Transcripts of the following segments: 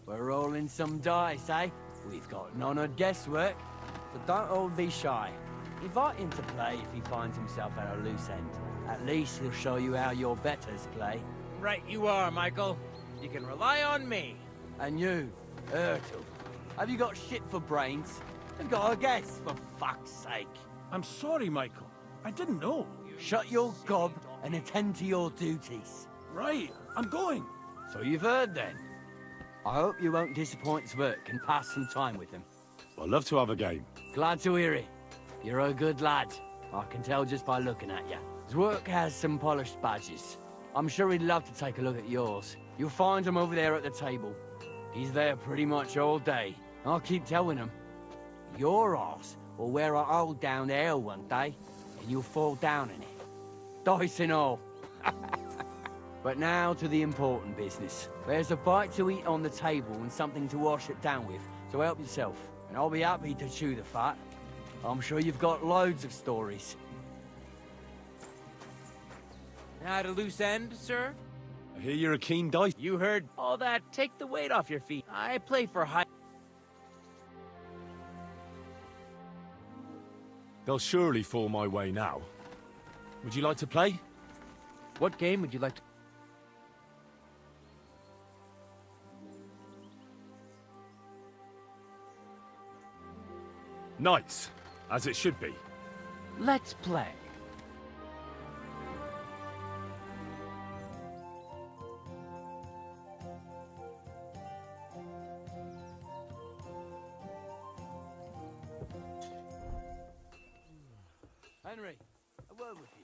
We're rolling some dice, eh? We've got none of guesswork, so don't all be shy. Invite him to play if he finds himself at a loose end. At least he'll show you how your betters play. Right you are, Michael. You can rely on me. And you, Ertl, have you got shit for brains? You've got a guess, for fuck's sake. I'm sorry, Michael. I didn't know. Shut your gob and attend to your duties. Right, I'm going. So you've heard then. I hope you won't disappoint Zwerk and pass some time with him. I'd love to have a game. Glad to hear it. You're a good lad. I can tell just by looking at you. Zwerk has some polished badges. I'm sure he'd love to take a look at yours. You'll find him over there at the table. He's there pretty much all day. I'll keep telling him. Your arse will wear a hole down there one day, and you'll fall down in it. Dice and all. But now to the important business. There's a bite to eat on the table and something to wash it down with, so help yourself. And I'll be happy to chew the fat. I'm sure you've got loads of stories. At a loose end, sir? I hear you're a keen dice. You heard all that. Take the weight off your feet. I play for high... They'll surely fall my way now. Would you like to play? What game would you like to... Knights, as it should be. Let's play. Henry, a word with you.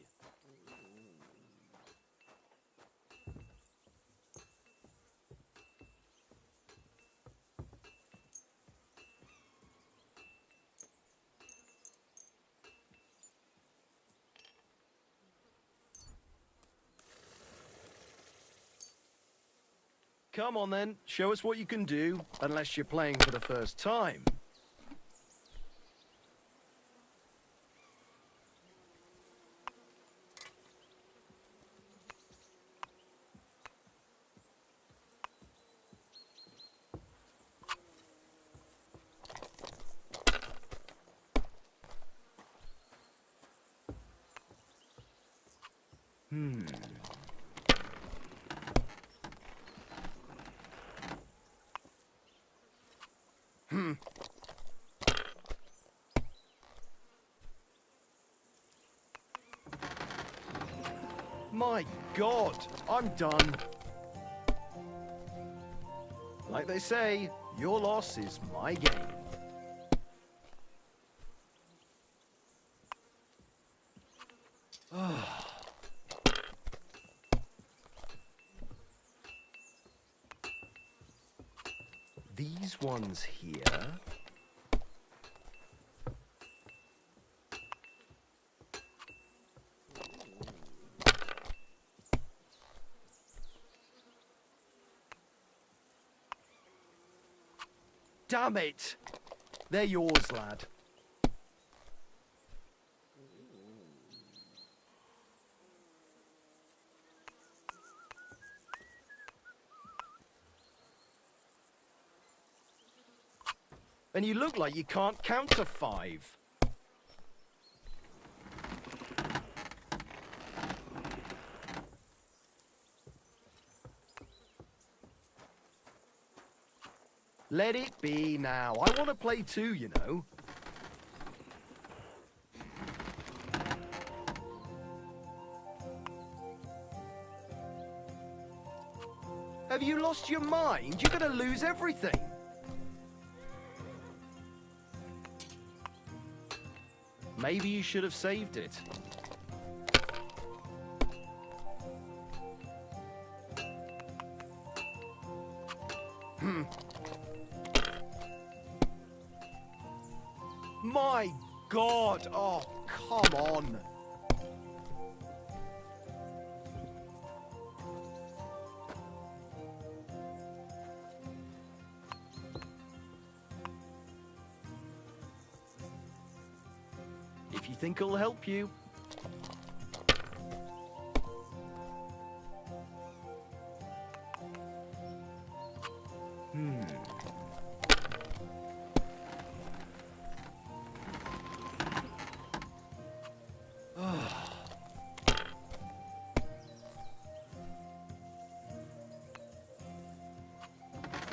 Come on then, show us what you can do, unless you're playing for the first time. My God, I'm done. Like they say, your loss is my gain. These ones here. Damn it! They're yours, lad. And you look like you can't count to 5. Let it be now. I want to play too, you know. Have you lost your mind? You're going to lose everything. Maybe you should have saved it. My God! Oh, come on! If you think it'll help you.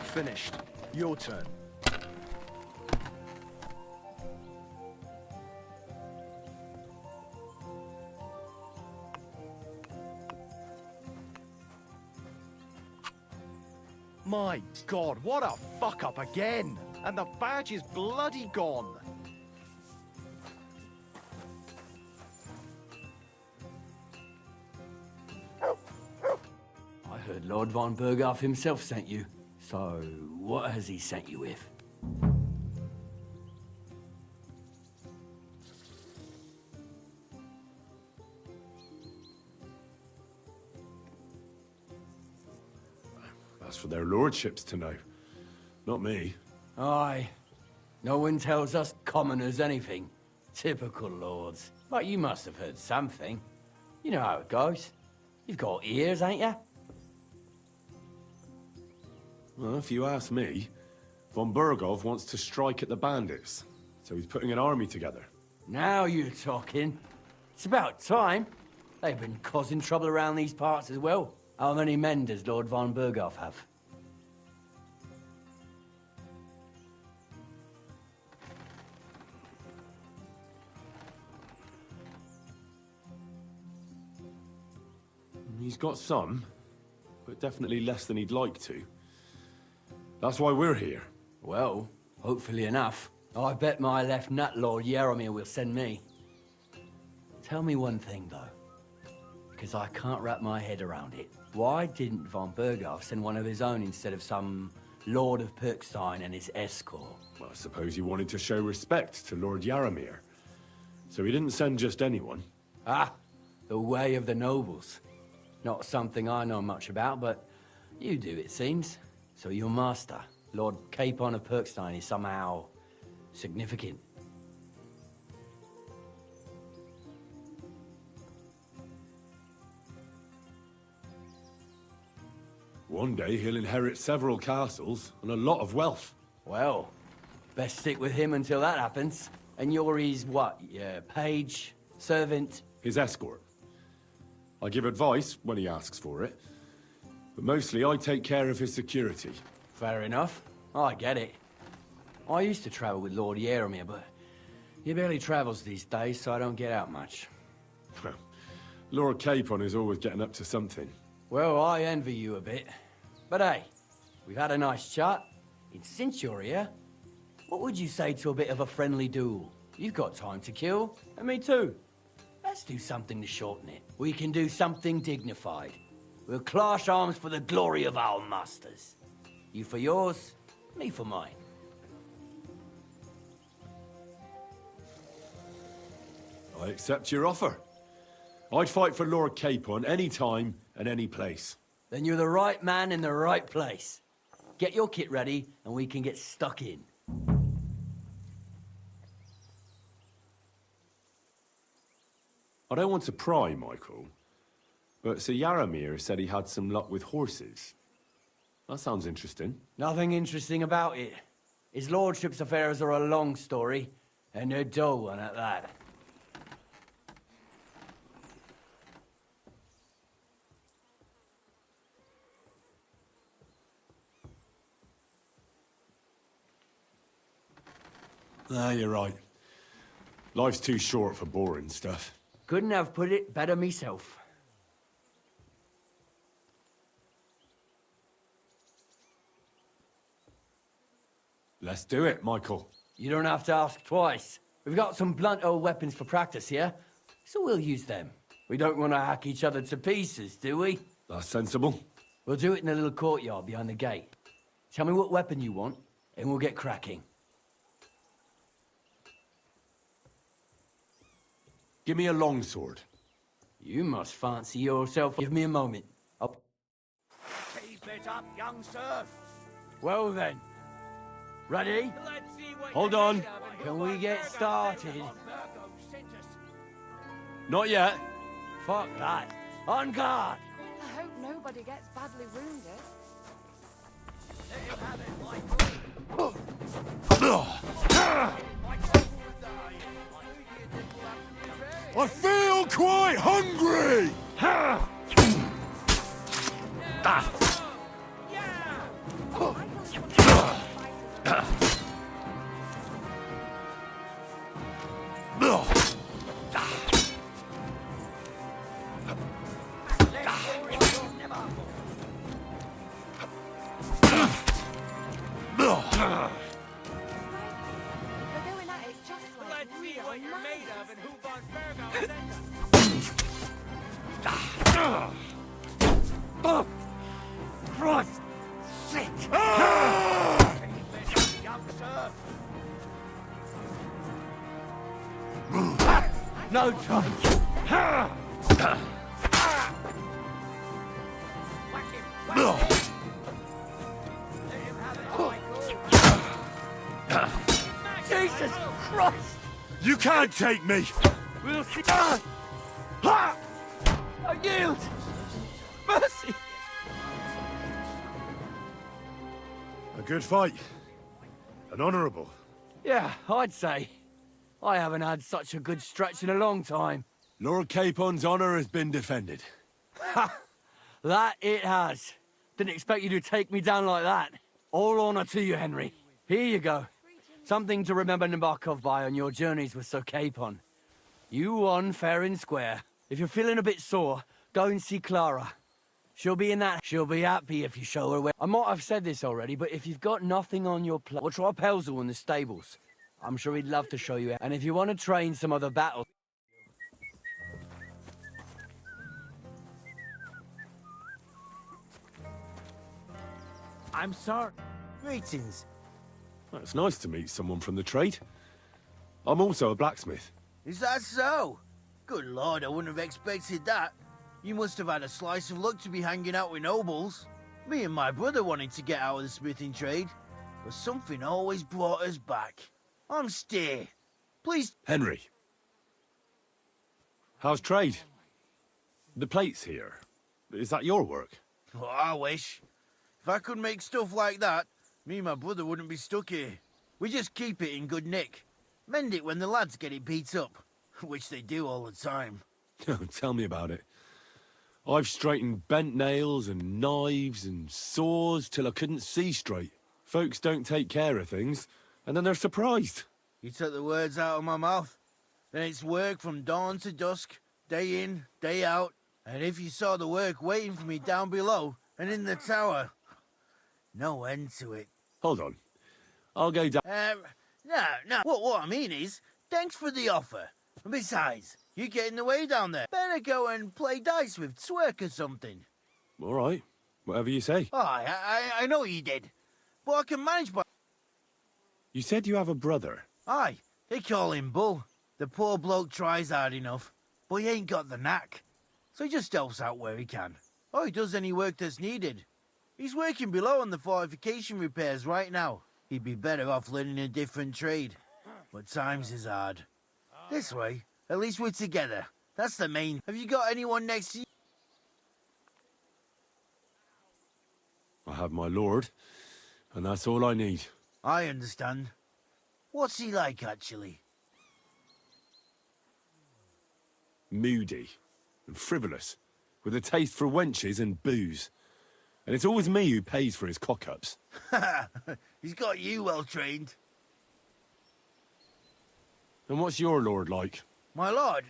finished. Your turn. My God, what a fuck up again! And the badge is bloody gone. I heard Lord von Berghoff himself sent you. So, what has he sent you with? That's for their lordships to know. Not me. Aye. No one tells us commoners anything. Typical lords. But you must have heard something. You know how it goes. You've got ears, ain't you? Well, if you ask me, von Berghoff wants to strike at the bandits. So he's putting an army together. Now you're talking. It's about time. They've been causing trouble around these parts as well. How many men does Lord von Berghoff have? He's got some, but definitely less than he'd like to. That's why we're here. Well, hopefully enough. I bet my left nut Lord Yaromir will send me. Tell me one thing, though, because I can't wrap my head around it. Why didn't von Berghoff send one of his own instead of some Lord of Pirkstein and his escort? Well, I suppose he wanted to show respect to Lord Yaromir. So he didn't send just anyone. Ah, the way of the nobles. Not something I know much about, but you do, it seems. So your master, Lord Capon of Pirkstein, is somehow significant. One day he'll inherit several castles and a lot of wealth. Well, best stick with him until that happens. And you're his what? Page? Servant? His escort. I give advice when he asks for it, but mostly I take care of his security. Fair enough. I get it. I used to travel with Lord Yaromir, but he barely travels these days, so I don't get out much. Lord Capon is always getting up to something. Well, I envy you a bit. But hey, we've had a nice chat. And since you're here, what would you say to a bit of a friendly duel? You've got time to kill, and me too. Let's do something to shorten it. We can do something dignified. We'll clash arms for the glory of our masters. You for yours, me for mine. I accept your offer. I'd fight for Lord Capon any time and any place. Then you're the right man in the right place. Get your kit ready, and we can get stuck in. I don't want to pry, Michael, but Sir Yaromir said he had some luck with horses. That sounds interesting. Nothing interesting about it. His lordship's affairs are a long story, and a dull one at that. Ah, you're right. Life's too short for boring stuff. Couldn't have put it better myself. Let's do it, Michael. You don't have to ask twice. We've got some blunt old weapons for practice here, so we'll use them. We don't want to hack each other to pieces, do we? That's sensible. We'll do it in a little courtyard behind the gate. Tell me what weapon you want, and we'll get cracking. Give me a longsword. You must fancy yourself. Give me a moment. Keep it up, young sir. Well then. Ready? Let's see what Hold you're on. made of and Can what we get Virgo started? sent us. Virgo sent us. Not yet. Fuck that. On guard! I hope nobody gets badly wounded. Let him have it, Michael. I feel quite hungry! they're made of and who von Fergo sent them. Oh, Christ! Shit! No chance! Jesus Christ! You can't take me! We'll see. I yield! Mercy! A good fight. An honourable. Yeah, I'd say. I haven't had such a good stretch in a long time. Lord Capon's honour has been defended. Ha! That it has. Didn't expect you to take me down like that. All honour to you, Henry. Here you go. Something to remember Nabokov by on your journeys with Sir Capon. You won fair and square. If you're feeling a bit sore, go and see Clara. She'll be in that. She'll be happy if you show her where. I might have said this already, but if you've got nothing on your plate, we'll try Pelzel in the stables. I'm sure he'd love to show you. And if you want to train some other battles. I'm sorry. Greetings. Well, it's nice to meet someone from the trade. I'm also a blacksmith. Is that so? Good lord, I wouldn't have expected that. You must have had a slice of luck to be hanging out with nobles. Me and my brother wanted to get out of the smithing trade, but something always brought us back. I'm Steer. Please... Henry. How's trade? The plates here. Is that your work? Oh, I wish. If I could make stuff like that, me and my brother wouldn't be stuck here. We just keep it in good nick. Mend it when the lads get it beat up, which they do all the time. Tell me about it. I've straightened bent nails and knives and saws till I couldn't see straight. Folks don't take care of things, and then they're surprised. You took the words out of my mouth. Then it's work from dawn to dusk, day in, day out. And if you saw the work waiting for me down below and in the tower, no end to it. Hold on. I'll go down. No. What I mean is, thanks for the offer. And besides, you get in the way down there. Better go and play dice with Twerk or something. All right. Whatever you say. Oh, I know you did. But I can manage by... You said you have a brother. Aye, they call him Bull. The poor bloke tries hard enough, but he ain't got the knack. So he just helps out where he can. Or he does any work that's needed. He's working below on the fortification repairs right now. He'd be better off learning a different trade. But times is hard. This way, at least we're together. That's the main... Have you got anyone next to you? I have my lord, and that's all I need. I understand. What's he like, actually? Moody and frivolous, with a taste for wenches and booze. And it's always me who pays for his cock-ups. He's got you well trained. And what's your lord like? My lord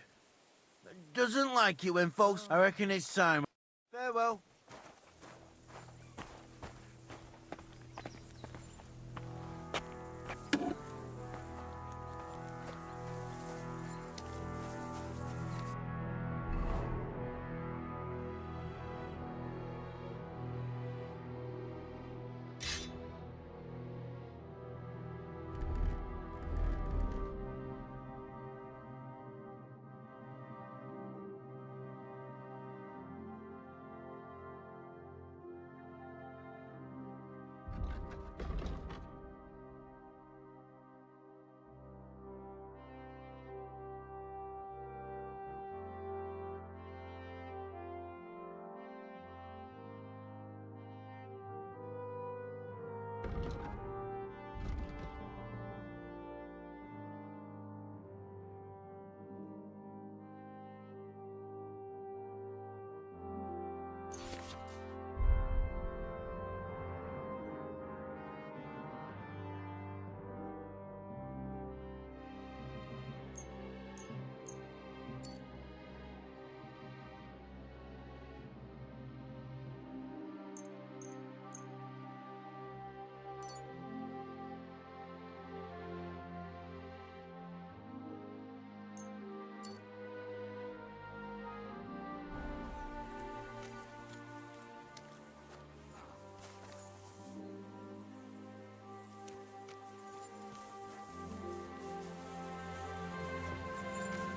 doesn't like it when folks... I reckon it's time. Farewell.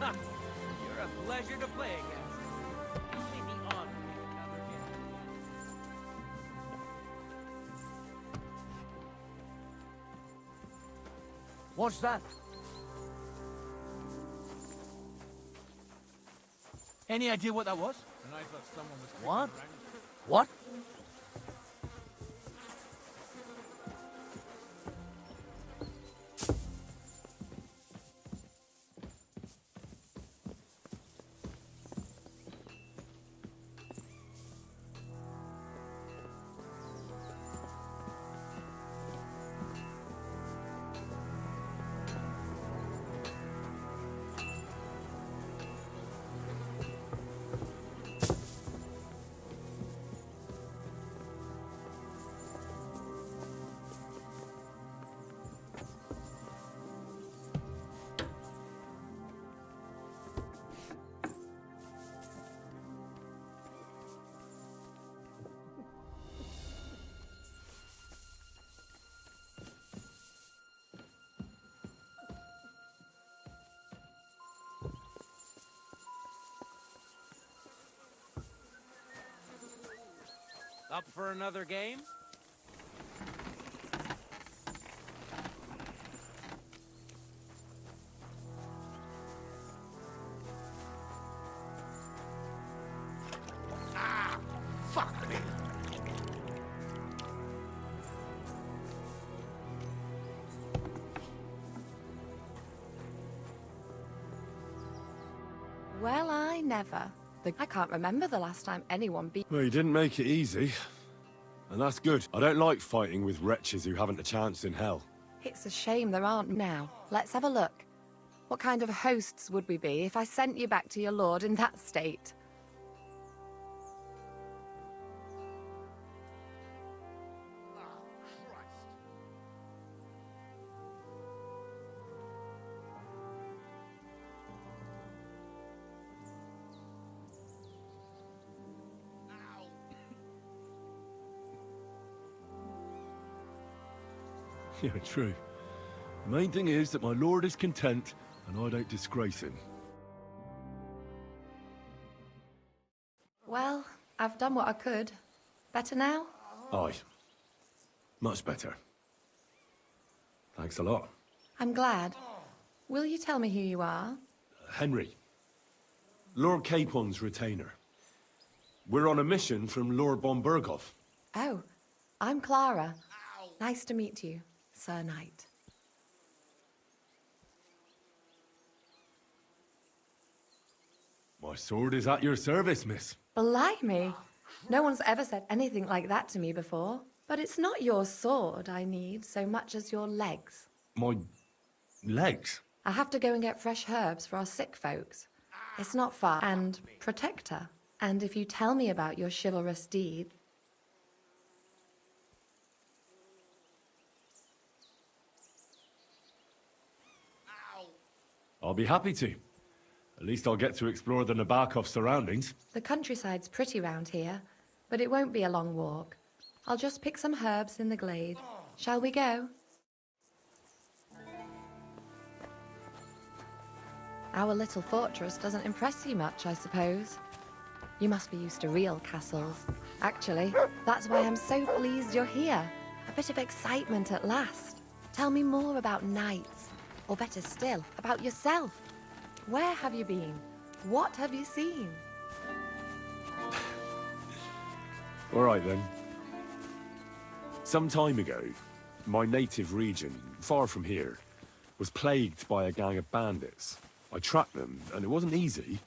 You're a pleasure to play against. You may be honored with another hit. What's that? Any idea what that was? What? What? Up for another game? Fuck me. Well, I never. I can't remember the last time anyone beat. Well, you didn't make it easy. And that's good. I don't like fighting with wretches who haven't a chance in hell. It's a shame there aren't now. Let's have a look. What kind of hosts would we be if I sent you back to your lord in that state? Yeah, true. The main thing is that my lord is content, and I don't disgrace him. Well, I've done what I could. Better now? Aye. Much better. Thanks a lot. I'm glad. Will you tell me who you are? Henry. Lord Capon's retainer. We're on a mission from Lord Bombergov. Oh, I'm Clara. Nice to meet you, Sir Knight. My sword is at your service, miss. Blimey! No one's ever said anything like that to me before. But it's not your sword I need so much as your legs. My legs? I have to go and get fresh herbs for our sick folks. It's not far. And protect her. And if you tell me about your chivalrous deed... I'll be happy to. At least I'll get to explore the Nabokov surroundings. The countryside's pretty round here, but it won't be a long walk. I'll just pick some herbs in the glade. Shall we go? Our little fortress doesn't impress you much, I suppose. You must be used to real castles. Actually, that's why I'm so pleased you're here. A bit of excitement at last. Tell me more about knights, or better still, about yourself. Where have you been? What have you seen? All right, then. Some time ago, my native region, far from here, was plagued by a gang of bandits. I tracked them, and it wasn't easy,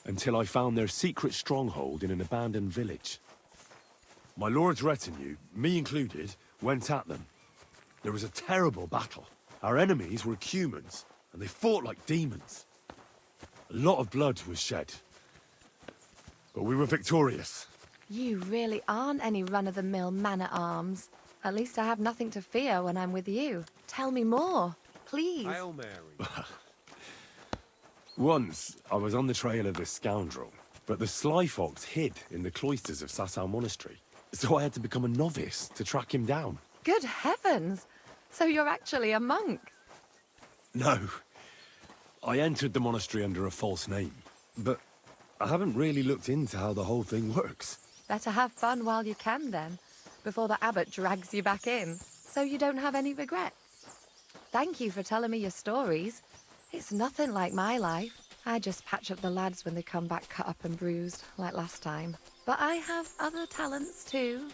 until I found their secret stronghold in an abandoned village. My lord's retinue, me included, went at them. There was a terrible battle. Our enemies were humans, and they fought like demons. A lot of blood was shed, but we were victorious. You really aren't any run-of-the-mill man-at-arms. At least I have nothing to fear when I'm with you. Tell me more, please. Hail Mary. Once, I was on the trail of this scoundrel, but the sly fox hid in the cloisters of Sasau Monastery, so I had to become a novice to track him down. Good heavens! So you're actually a monk? No, I entered the monastery under a false name, but I haven't really looked into how the whole thing works. Better have fun while you can, then, before the abbot drags you back in, so you don't have any regrets. Thank you for telling me your stories. It's nothing like my life. I just patch up the lads when they come back cut up and bruised, like last time. But I have other talents, too.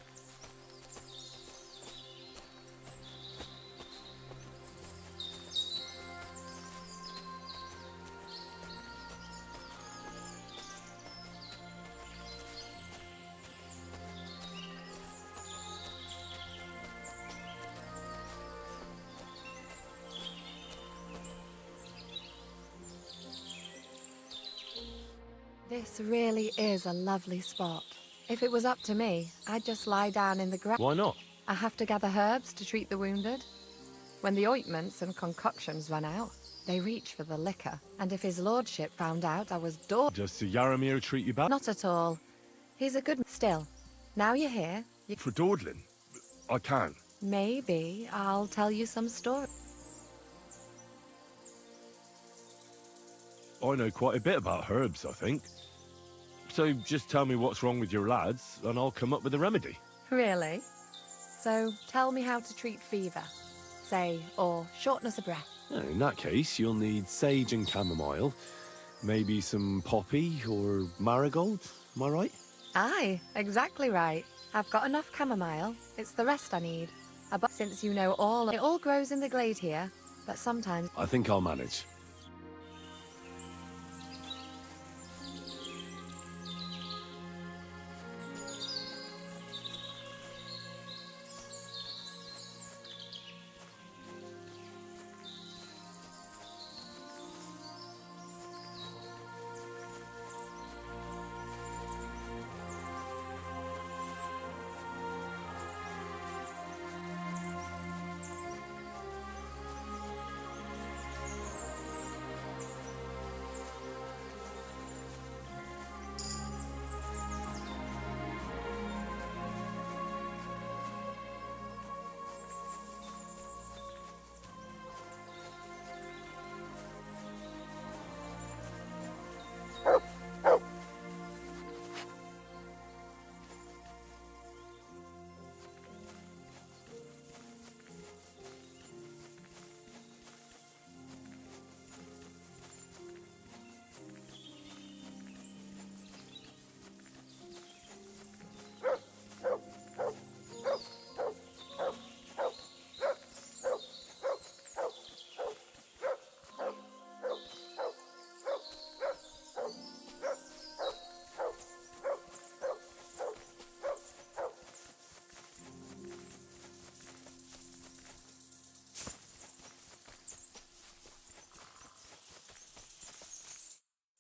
This really is a lovely spot. If it was up to me, I'd just lie down in the grass. Why not? I have to gather herbs to treat the wounded. When the ointments and concoctions run out, they reach for the liquor. And if his lordship found out I was Does Sir Yaramir treat you bad? Not at all. He's a good... Still, now you're here, For dawdling? I can. maybe I'll tell you some story. I know quite a bit about herbs, I think. So just tell me what's wrong with your lads, and I'll come up with a remedy. Really? So tell me how to treat fever, say, or shortness of breath. In that case, you'll need sage and chamomile, maybe some poppy or marigold, am I right? Aye, exactly right. I've got enough chamomile. It's the rest I need. Since you know all... It all grows in the glade here, but sometimes... I think I'll manage.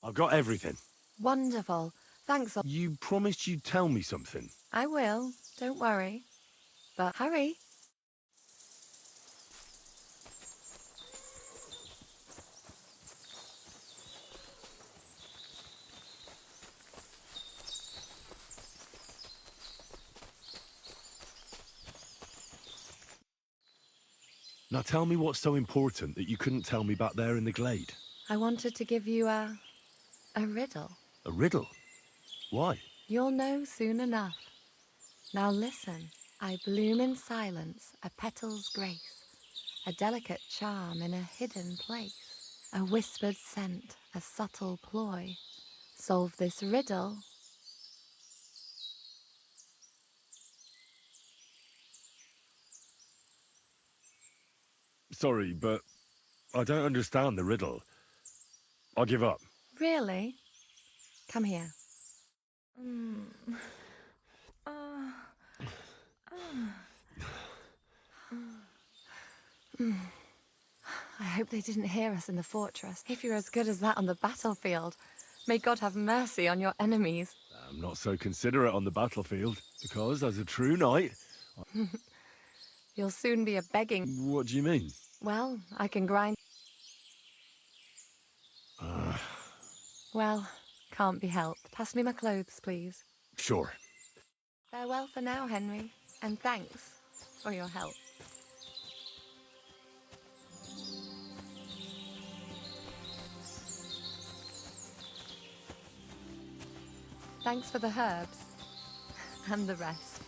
I've got everything. Wonderful. Thanks. You promised you'd tell me something. I will. Don't worry. But hurry. Now tell me what's so important that you couldn't tell me back there in the glade. I wanted to give you a riddle. A riddle? Why? You'll know soon enough. Now listen. I bloom in silence, a petal's grace, a delicate charm in a hidden place, a whispered scent, a subtle ploy. Solve this riddle. Sorry, but I don't understand the riddle. I'll give up. Really? Come here. I hope they didn't hear us in the fortress. If you're as good as that on the battlefield, may God have mercy on your enemies. I'm not so considerate on the battlefield, because as a true knight... You'll soon be a begging... What do you mean? Well, I can grind... Well, can't be helped. Pass me my clothes, please. Sure. Farewell for now, Henry, and thanks for your help. Thanks for the herbs. And the rest.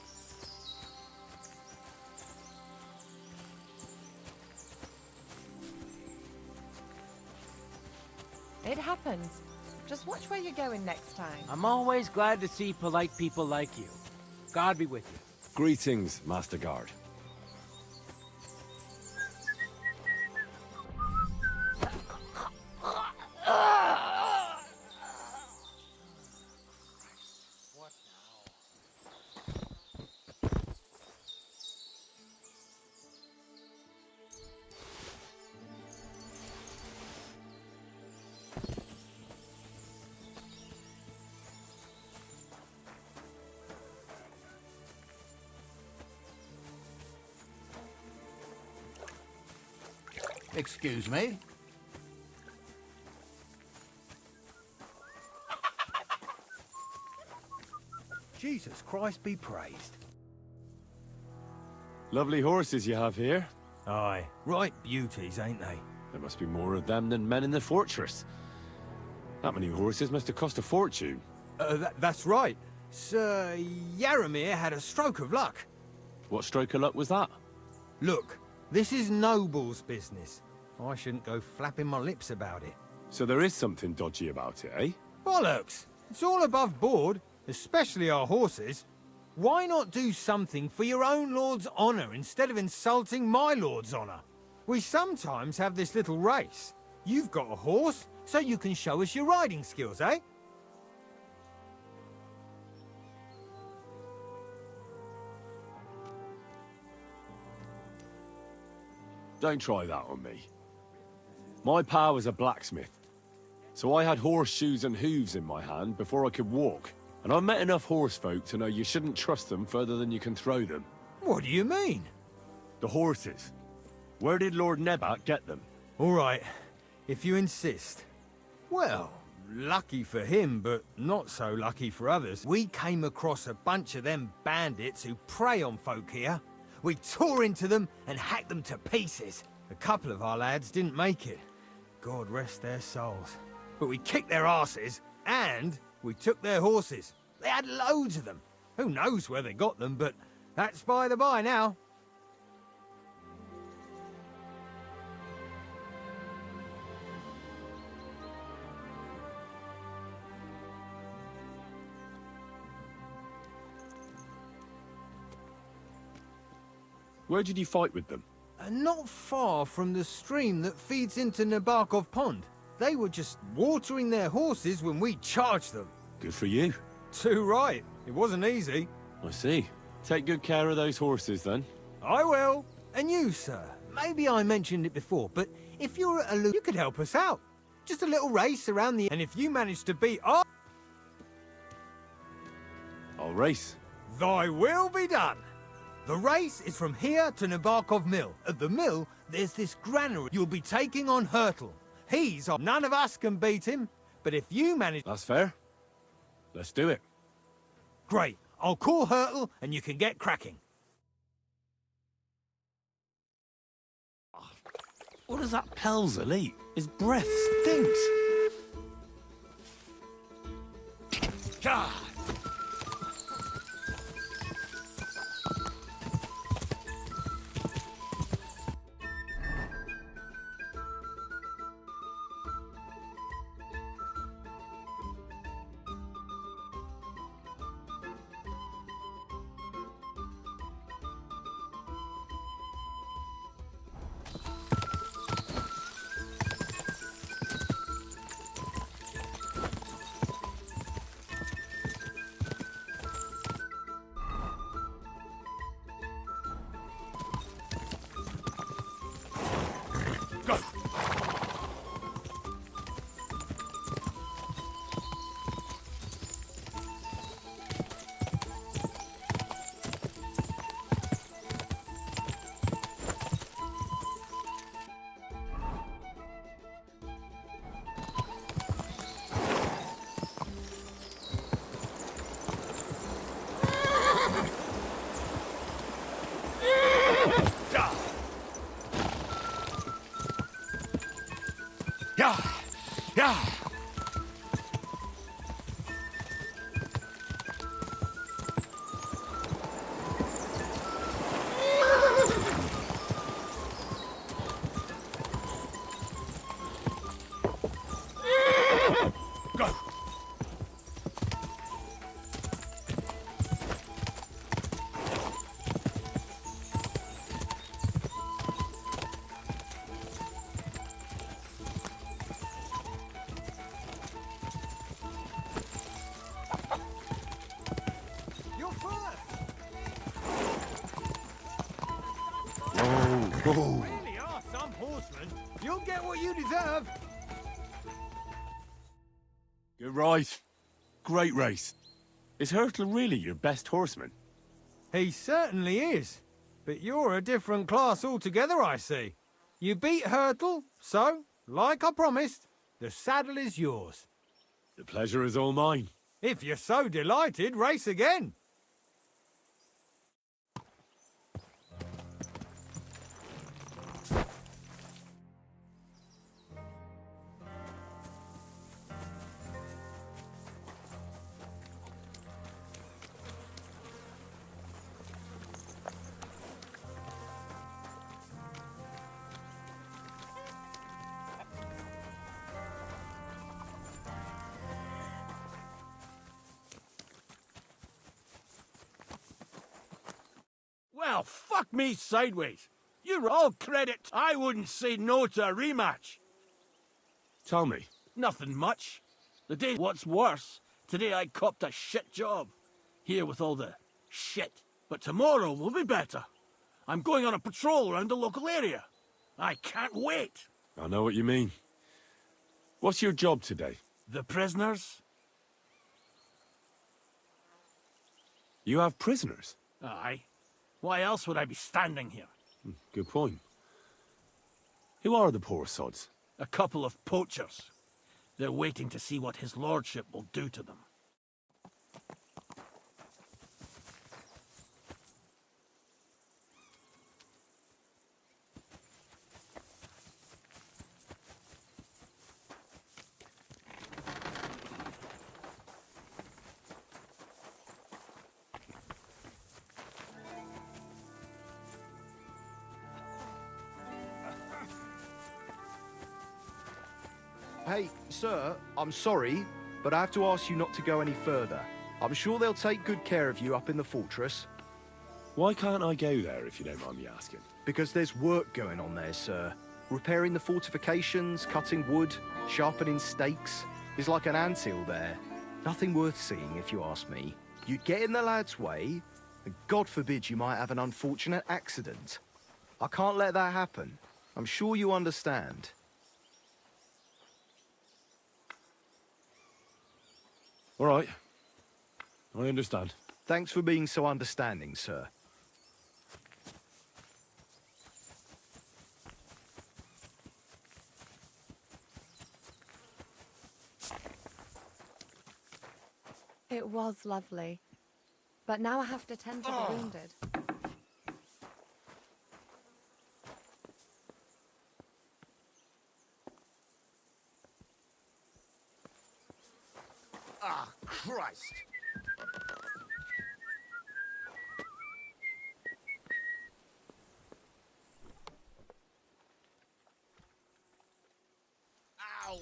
It happens. Just watch where you're going next time. I'm always glad to see polite people like you. God be with you. Greetings, Master Guard. Excuse me? Jesus Christ be praised. Lovely horses you have here. Aye, right beauties, ain't they? There must be more of them than men in the fortress. That many horses must have cost a fortune. That's right. Sir Yaramir had a stroke of luck. What stroke of luck was that? Look, this is Noble's business. I shouldn't go flapping my lips about it. So there is something dodgy about it, eh? Bollocks! It's all above board, especially our horses. Why not do something for your own lord's honour instead of insulting my lord's honour? We sometimes have this little race. You've got a horse, so you can show us your riding skills, eh? Don't try that on me. My pa was a blacksmith, so I had horseshoes and hooves in my hand before I could walk. And I've met enough horse folk to know you shouldn't trust them further than you can throw them. What do you mean? The horses. Where did Lord Nebat get them? All right, if you insist. Well, lucky for him, but not so lucky for others. We came across a bunch of them bandits who prey on folk here. We tore into them and hacked them to pieces. A couple of our lads didn't make it. God rest their souls. But we kicked their asses, and we took their horses. They had loads of them. Who knows where they got them, but that's by the by now. Where did you fight with them? Not far from the stream that feeds into Nabarkov Pond. They were just watering their horses when we charged them. Good for you. Too right. It wasn't easy. I see. Take good care of those horses, then. I will. And you, sir. Maybe I mentioned it before, but if you're at a loop, you could help us out. Just a little race around the... And if you manage to beat our... I'll race. Thy will be done. The race is from here to Nabarkov Mill. At the mill, there's this granary. You'll be taking on Hurtle. He's... None of us can beat him, but if you manage... That's fair. Let's do it. Great. I'll call Hurtle and you can get cracking. What does that Pelzel eat? His breath stinks. God! Oh, Really are some horsemen. You'll get what you deserve. you're right. Great race. Is Hurtle really your best horseman? He certainly is. But you're a different class altogether, I see. You beat Hurtle, so, like I promised, the saddle is yours. The pleasure is all mine. If you're so delighted, race again. Well, fuck me sideways. You're all credit. I wouldn't say no to a rematch. Tell me, Nothing much. The day what's worse, today I copped a shit job. Here with all the shit. But tomorrow will be better. I'm going on a patrol around the local area. I can't wait. I know what you mean. What's your job today? The prisoners? You have prisoners? Aye. Why else would I be standing here? Good point. Who are the poor sods? A couple of poachers. They're waiting to see what his lordship will do to them. Hey, sir, I'm sorry, but I have to ask you not to go any further. I'm sure they'll take good care of you up in the fortress. Why can't I go there, if you don't mind me asking? Because there's work going on there, sir. Repairing the fortifications, cutting wood, sharpening stakes. There's like an anthill there. Nothing worth seeing, if you ask me. You'd get in the lad's way, and God forbid you might have an unfortunate accident. I can't let that happen. I'm sure you understand. All right. I understand. Thanks for being so understanding, sir. It was lovely. But now I have to tend to the wounded. Ah, Christ! Ow!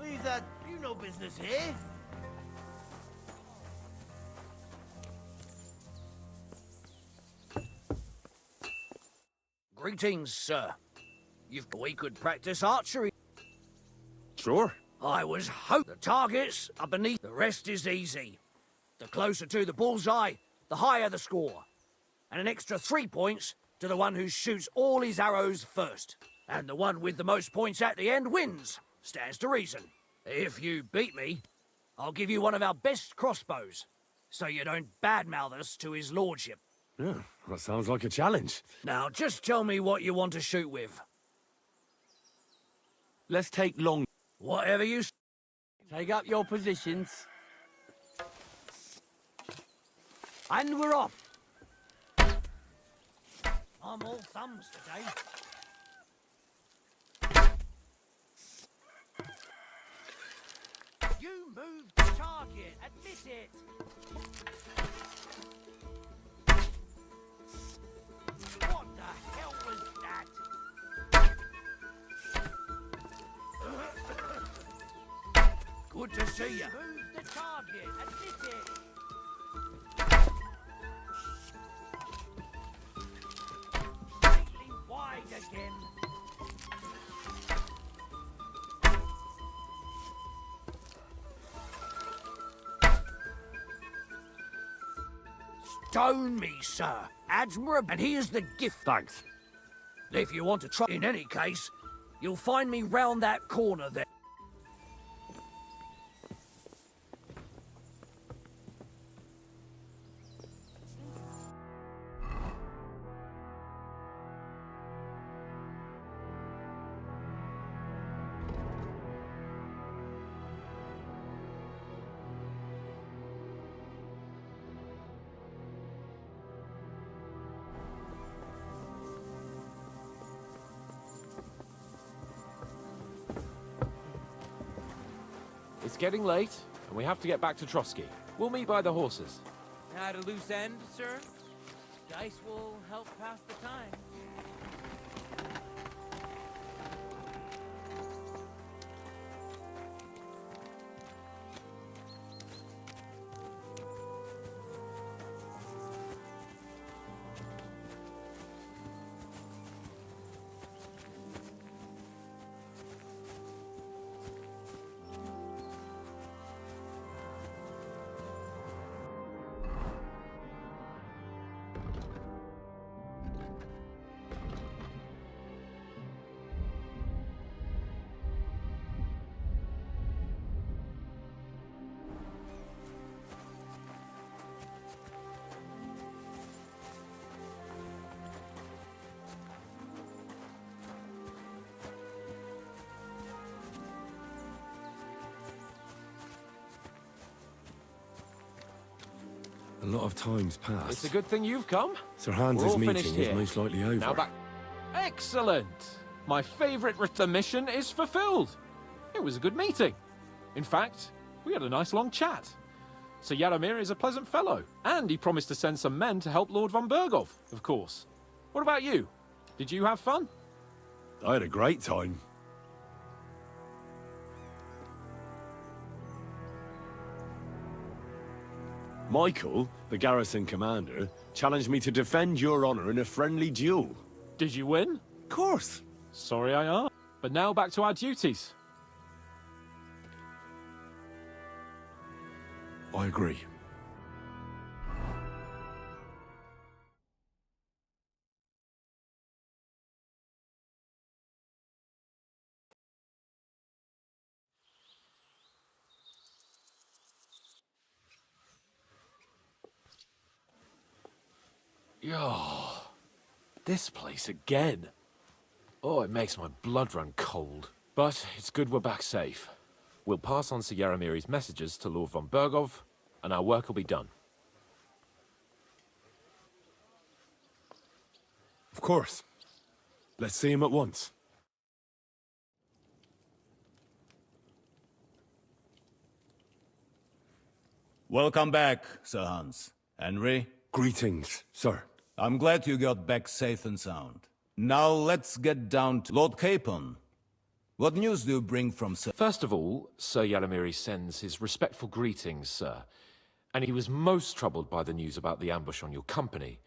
Leave that. You no business here. Greetings, sir. We could practice archery. Sure. I was the targets are beneath. The rest is easy. The closer to the bullseye, the higher the score. And an extra 3 points to the one who shoots all his arrows first. And the one with the most points at the end wins. Stands to reason. If you beat me, I'll give you one of our best crossbows, so you don't badmouth us to his lordship. Yeah, that sounds like a challenge. Now, just tell me what you want to shoot with. Let's take long. Whatever you... Take up your positions. And we're off. I'm all thumbs today. You moved the target. Admit it. What the hell was that? Good to see you. Move the target and hit it. Slightly wide again. Stone me, sir. Admirable, and here's the gift. Thanks. If you want to try, in any case, you'll find me round that corner there. It's getting late, and we have to get back to Trotsky. We'll meet by the horses. At a loose end, sir? Dice will help pass the time. A lot of time's passed. It's a good thing you've come. Sir We're Hans's all meeting finished is here. most likely over. Now back. Excellent! My favourite mission is fulfilled. It was a good meeting. In fact, we had a nice long chat. Sir Yaromir is a pleasant fellow, and he promised to send some men to help Lord von Bergov, of course. What about you? Did you have fun? I had a great time. Michael, the garrison commander, challenged me to defend your honor in a friendly duel. Did you win? Of course. Sorry I asked. But now back to our duties. I agree. Oh, this place again. Oh, it makes my blood run cold. But it's good we're back safe. We'll pass on Sir Yaromiri's messages to Lord von Bergov, and our work will be done. Of course. Let's see him at once. Welcome back, Sir Hans. Henry, Greetings, sir. I'm glad you got back safe and sound. Now let's get down to Lord Capon. What news do you bring from Sir... First of all, Sir Yaromiri sends his respectful greetings, sir. And he was most troubled by the news about the ambush on your company.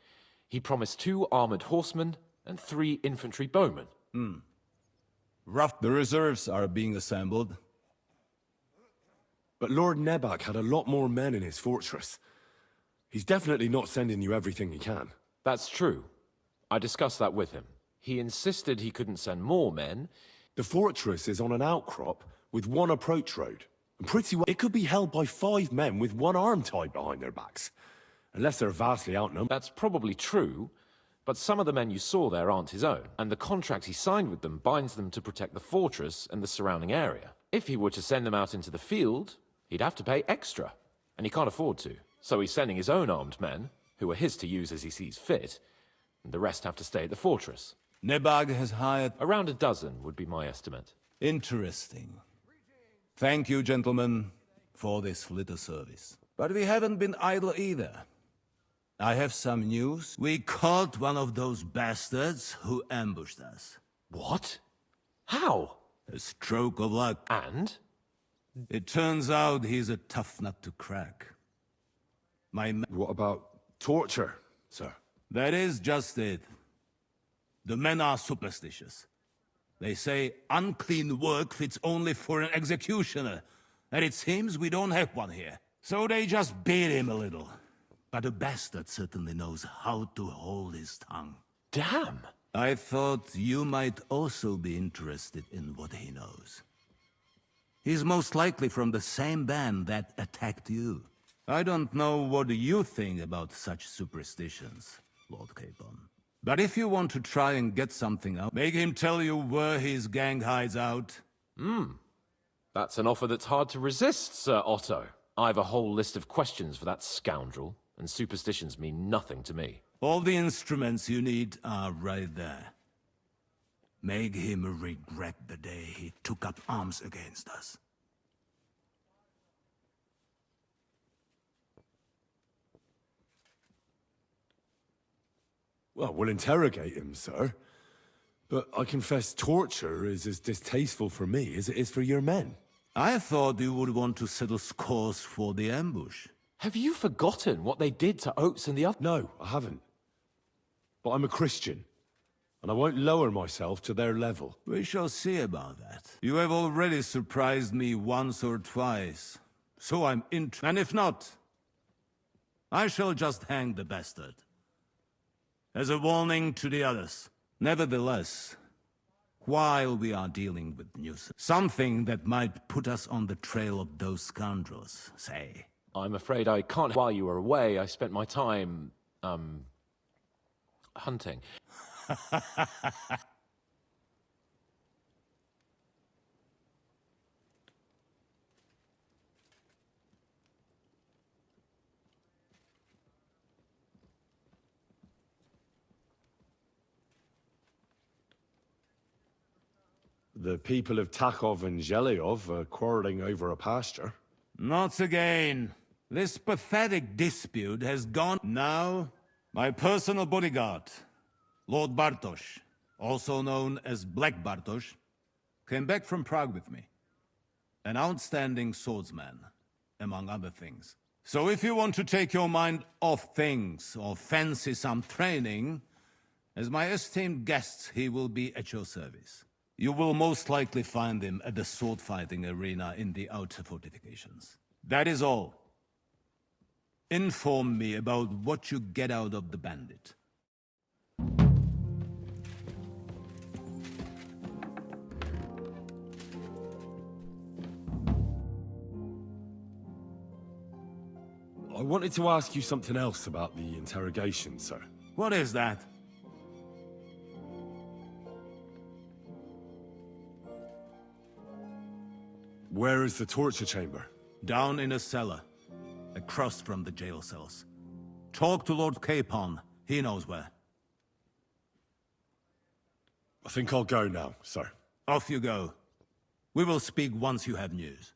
He promised 2 armored horsemen and 3 infantry bowmen. Rough, the reserves are being assembled. But Lord Nebak had a lot more men in his fortress. He's definitely not sending you everything he can. That's true. I discussed that with him. He insisted he couldn't send more men. The fortress is on an outcrop with 1 approach road. And pretty well, it could be held by 5 men with 1 arm tied behind their backs. Unless they're vastly outnumbered. That's probably true, but some of the men you saw there aren't his own, and the contract he signed with them binds them to protect the fortress and the surrounding area. If he were to send them out into the field, he'd have to pay extra, and he can't afford to. So he's sending his own armed men, who are his to use as he sees fit, and the rest have to stay at the fortress. Nebag has hired... Around a dozen would be my estimate. Interesting. Thank you, gentlemen, for this little service. But we haven't been idle either. I have some news. We caught one of those bastards who ambushed us. What? How? A stroke of luck. And? It turns out he's a tough nut to crack. What about torture, sir? That is just it. The men are superstitious. They say unclean work fits only for an executioner, and it seems we don't have one here. So they just beat him a little. But a bastard certainly knows how to hold his tongue. Damn! I thought you might also be interested in what he knows. He's most likely from the same band that attacked you. I don't know what you think about such superstitions, Lord Capon. But if you want to try and get something out, make him tell you where his gang hides out. That's an offer that's hard to resist, Sir Otto. I have a whole list of questions for that scoundrel, and superstitions mean nothing to me. All the instruments you need are right there. Make him regret the day he took up arms against us. Well, we'll interrogate him, sir. But I confess torture is as distasteful for me as it is for your men. I thought you would want to settle scores for the ambush. Have you forgotten what they did to Oates and the others? No, I haven't. But I'm a Christian, and I won't lower myself to their level. We shall see about that. You have already surprised me once or twice, so I'm and if not, I shall just hang the bastard. As a warning to the others. Nevertheless, while we are dealing with NEWZEN, something that might put us on the trail of those scoundrels, say. I'm afraid I can't. While you were away, I spent my time, hunting. The people of Takhov and Zhelyov are quarreling over a pasture. Not again. This pathetic dispute has gone. Now, my personal bodyguard, Lord Bartosz, also known as Black Bartosz, came back from Prague with me. An outstanding swordsman, among other things. So if you want to take your mind off things or fancy some training, as my esteemed guest, he will be at your service. You will most likely find him at the sword-fighting arena in the outer fortifications. That is all. Inform me about what you get out of the bandit. I wanted to ask you something else about the interrogation, sir. What is that? Where is the torture chamber? Down in a cellar, across from the jail cells. Talk to Lord Capon. He knows where. I think I'll go now, sir. Off you go. We will speak once you have news.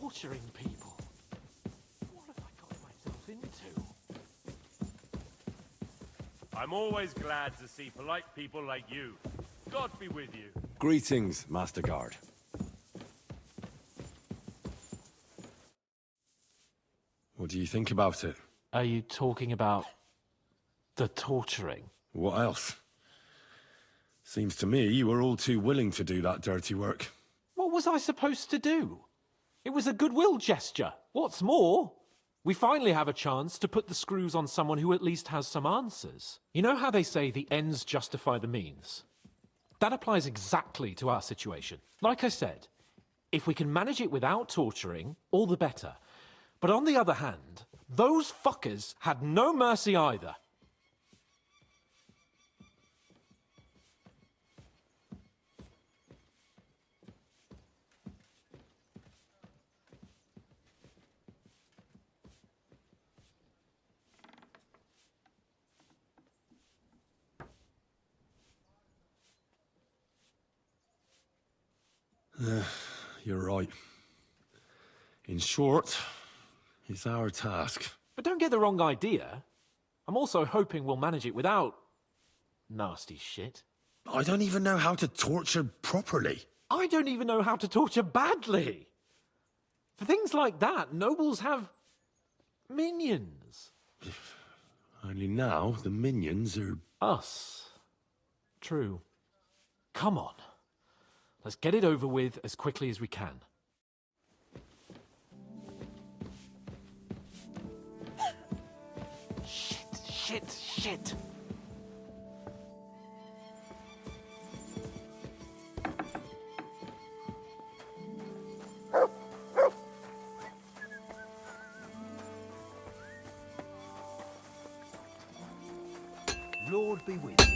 Torturing people. What have I got myself into? I'm always glad to see polite people like you. God be with you. Greetings, Master Guard. What do you think about it? Are you talking about the torturing? What else? Seems to me you were all too willing to do that dirty work. What was I supposed to do? It was a goodwill gesture. What's more, we finally have a chance to put the screws on someone who at least has some answers. You know how they say the ends justify the means? That applies exactly to our situation. Like I said, if we can manage it without torturing, all the better. But on the other hand, those fuckers had no mercy either. You're right. In short, it's our task. But don't get the wrong idea. I'm also hoping we'll manage it without nasty shit. I don't even know how to torture properly. I don't even know how to torture badly. For things like that, nobles have minions. Only now the minions are... Us. True. Come on. Let's get it over with as quickly as we can. Shit. Lord be with you.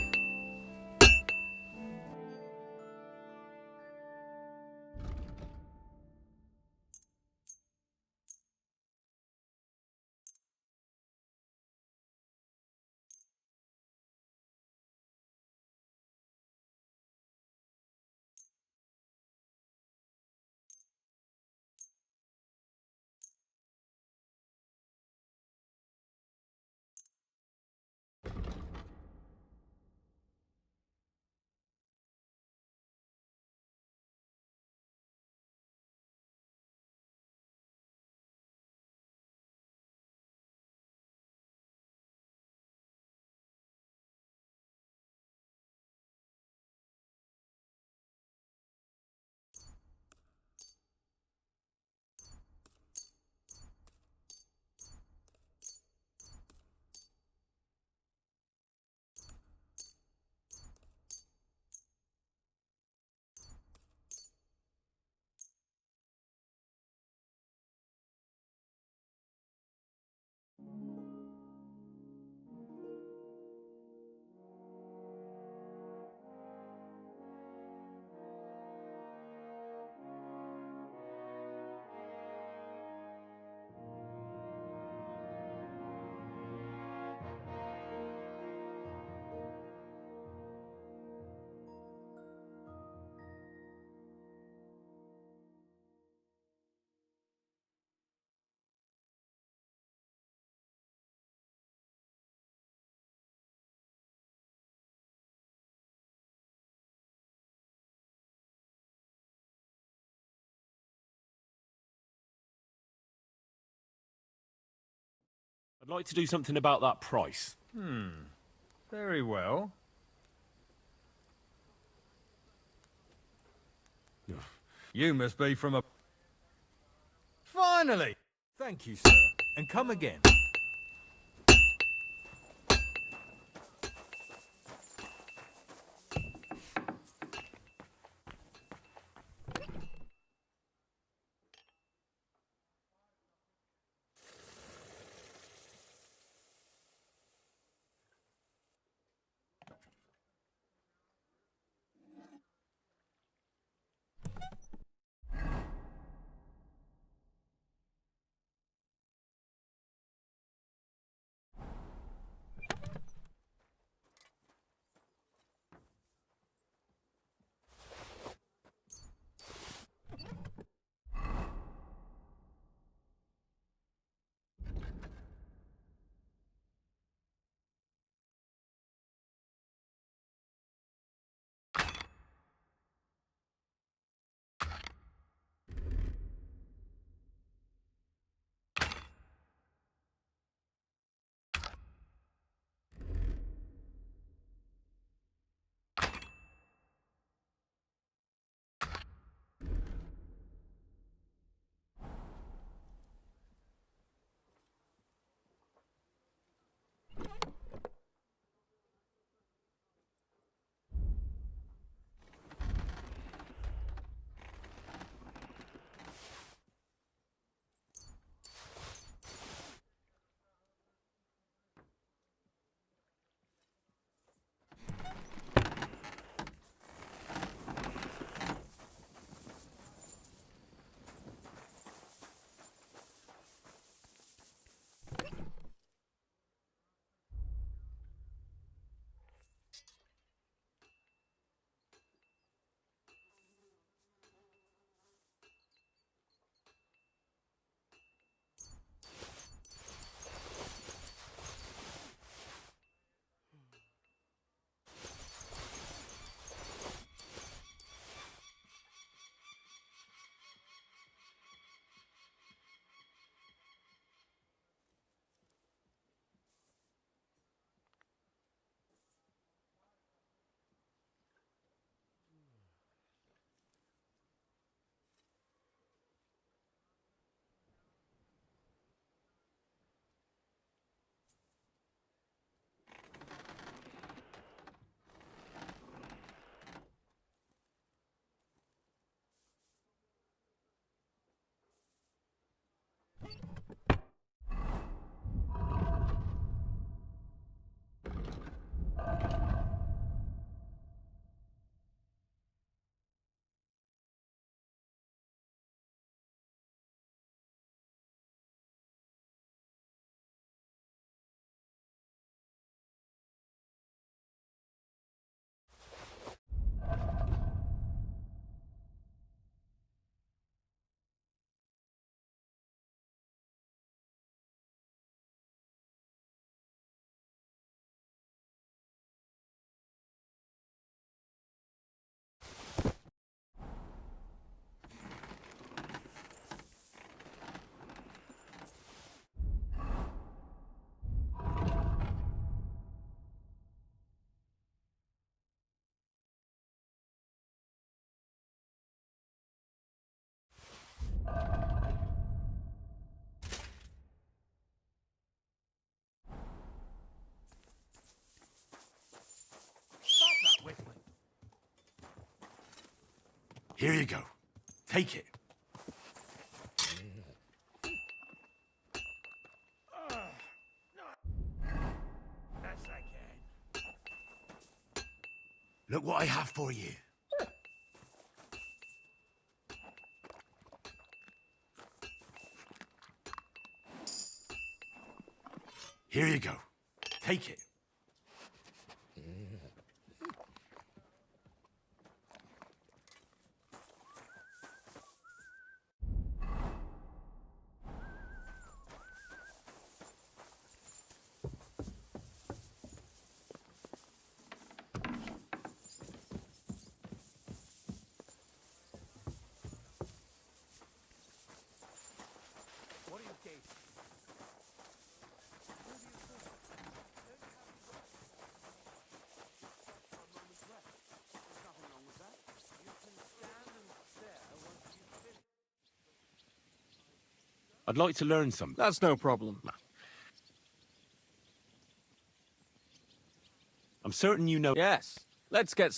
I'd like to do something about that price. Very well. You must be from a... Finally! Thank you, sir. And come again. Here you go. Take it. Best I can. Look what I have for you. Here you go. Take it. What do you gaze? I'd like to learn something. That's no problem. I'm certain you know. Yes. Let's get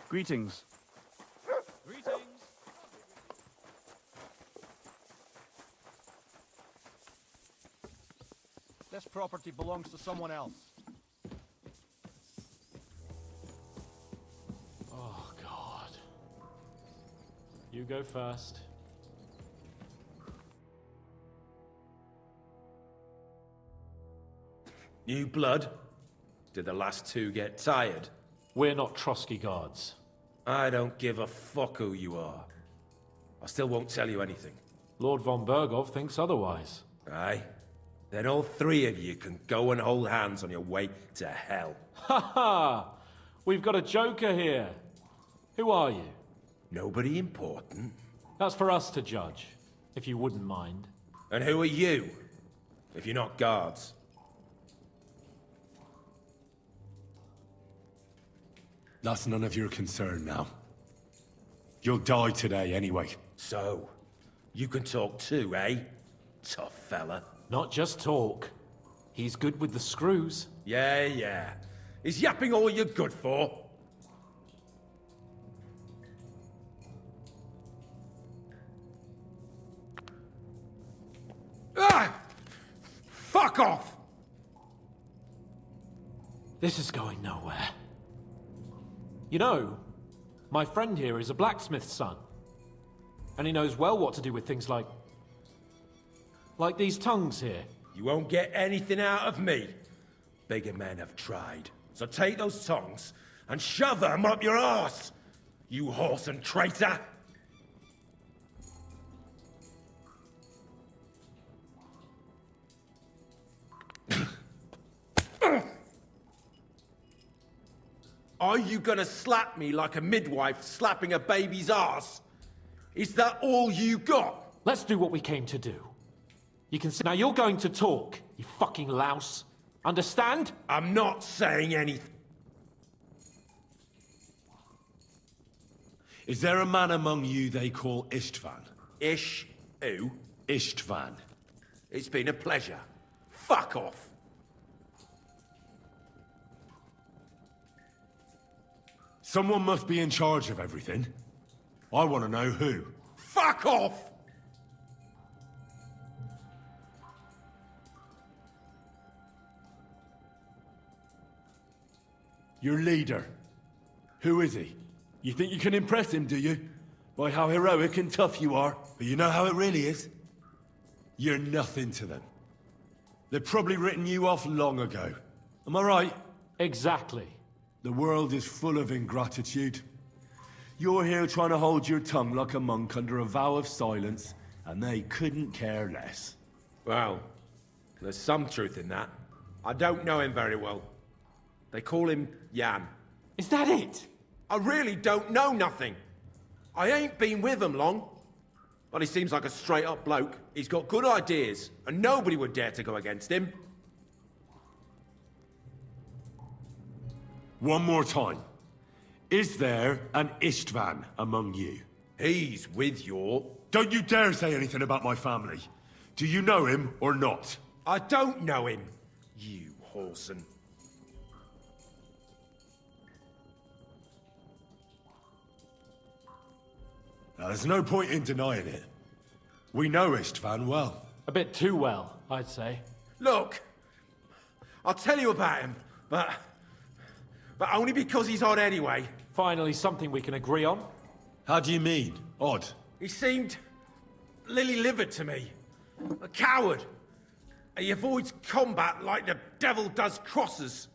greetings. Greetings. This property belongs to someone else. Oh, God. You go first. New blood? Did the last two get tired? We're not Trotsky guards. I don't give a fuck who you are. I still won't tell you anything. Lord von Bergov thinks otherwise. Aye? Then all three of you can go and hold hands on your way to hell. Ha ha! We've got a joker here. Who are you? Nobody important. That's for us to judge, if you wouldn't mind. And who are you? If you're not guards. That's none of your concern now. You'll die today anyway. So, you can talk too, eh? Tough fella. Not just talk. He's good with the screws. Yeah. Is yapping all you're good for? Ah! Fuck off! This is going nowhere. You know, my friend here is a blacksmith's son. And he knows well what to do with things like these tongues here. You won't get anything out of me. Bigger men have tried. So take those tongs and shove them up your arse, you horse and traitor! Are you gonna slap me like a midwife slapping a baby's arse? Is that all you got? Let's do what we came to do. You can see. Now you're going to talk, you fucking louse. Understand? I'm not saying anything. Is there a man among you they call Istvan? Who? Istvan. It's been a pleasure. Fuck off. Someone must be in charge of everything. I want to know who. Fuck off! Your leader. Who is he? You think you can impress him, do you? By how heroic and tough you are. But you know how it really is? You're nothing to them. They've probably written you off long ago. Am I right? Exactly. The world is full of ingratitude. You're here trying to hold your tongue like a monk under a vow of silence, and they couldn't care less. Well, there's some truth in that. I don't know him very well. They call him Jan. Is that it? I really don't know nothing. I ain't been with him long. But he seems like a straight-up bloke. He's got good ideas, and nobody would dare to go against him. One more time. Is there an Istvan among you? He's with your... Don't you dare say anything about my family. Do you know him or not? I don't know him, you whoreson. Now, there's no point in denying it. We know Istvan well. A bit too well, I'd say. Look, I'll tell you about him, but only because he's odd anyway. Finally, something we can agree on. How do you mean, odd? He seemed lily-livered to me. A coward. He avoids combat like the devil does crosses.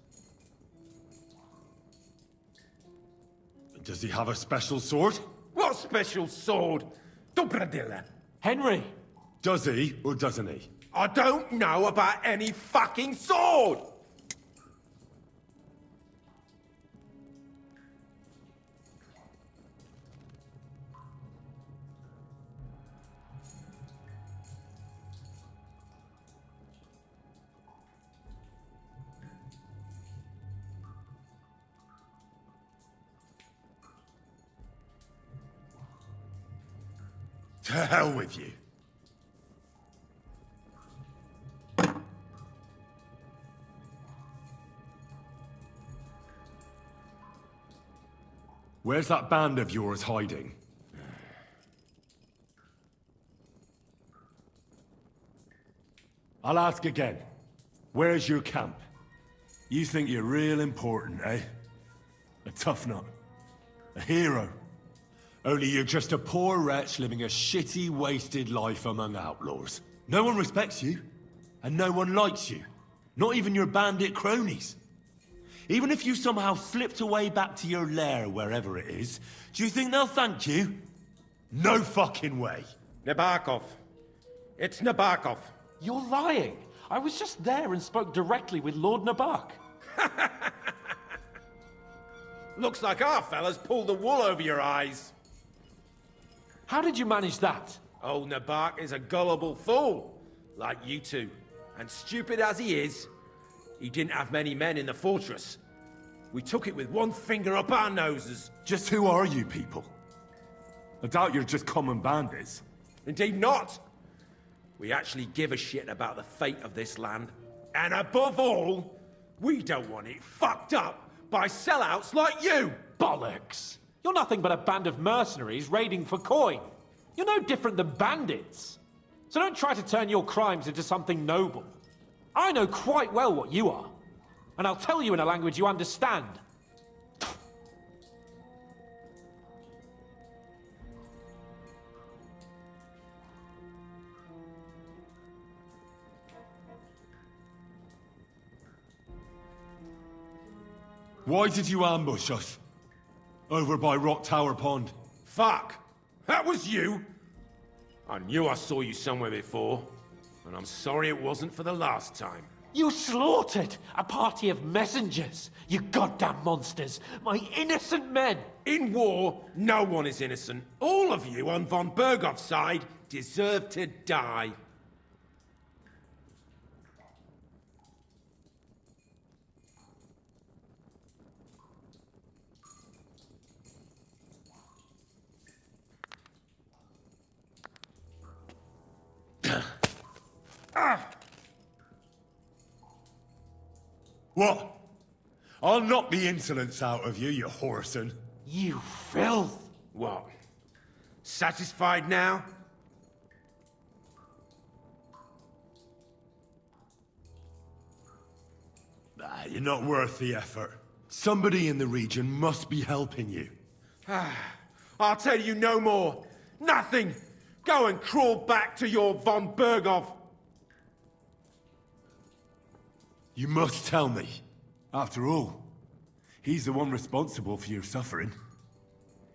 Does he have a special sword? What special sword? Dobradilla. Henry! Does he or doesn't he? I don't know about any fucking sword! To hell with you. Where's that band of yours hiding? I'll ask again. Where's your camp? You think you're real important, eh? A tough nut. A hero. Only you're just a poor wretch living a shitty, wasted life among outlaws. No one respects you, and no one likes you. Not even your bandit cronies. Even if you somehow slipped away back to your lair, wherever it is, do you think they'll thank you? No fucking way. Nabokov. It's Nabokov. You're lying. I was just there and spoke directly with Lord Nabok. Looks like our fellas pulled the wool over your eyes. How did you manage that? Old Nabok is a gullible fool, like you two. And stupid as he is, he didn't have many men in the fortress. We took it with one finger up our noses. Just who are you people? I doubt you're just common bandits. Indeed not. We actually give a shit about the fate of this land. And above all, we don't want it fucked up by sellouts like you! Bollocks! You're nothing but a band of mercenaries raiding for coin. You're no different than bandits. So don't try to turn your crimes into something noble. I know quite well what you are. And I'll tell you in a language you understand. Why did you ambush us? Over by Rock Tower Pond. Fuck! That was you! I knew I saw you somewhere before, and I'm sorry it wasn't for the last time. You slaughtered a party of messengers, you goddamn monsters, my innocent men! In war, no one is innocent. All of you on von Bergov's side deserve to die. What? I'll knock the insolence out of you, you whoreson. You filth! What? Satisfied now? Nah, you're not worth the effort. Somebody in the region must be helping you. I'll tell you no more. Nothing! Go and crawl back to your von Berghoff. You must tell me. After all, he's the one responsible for your suffering.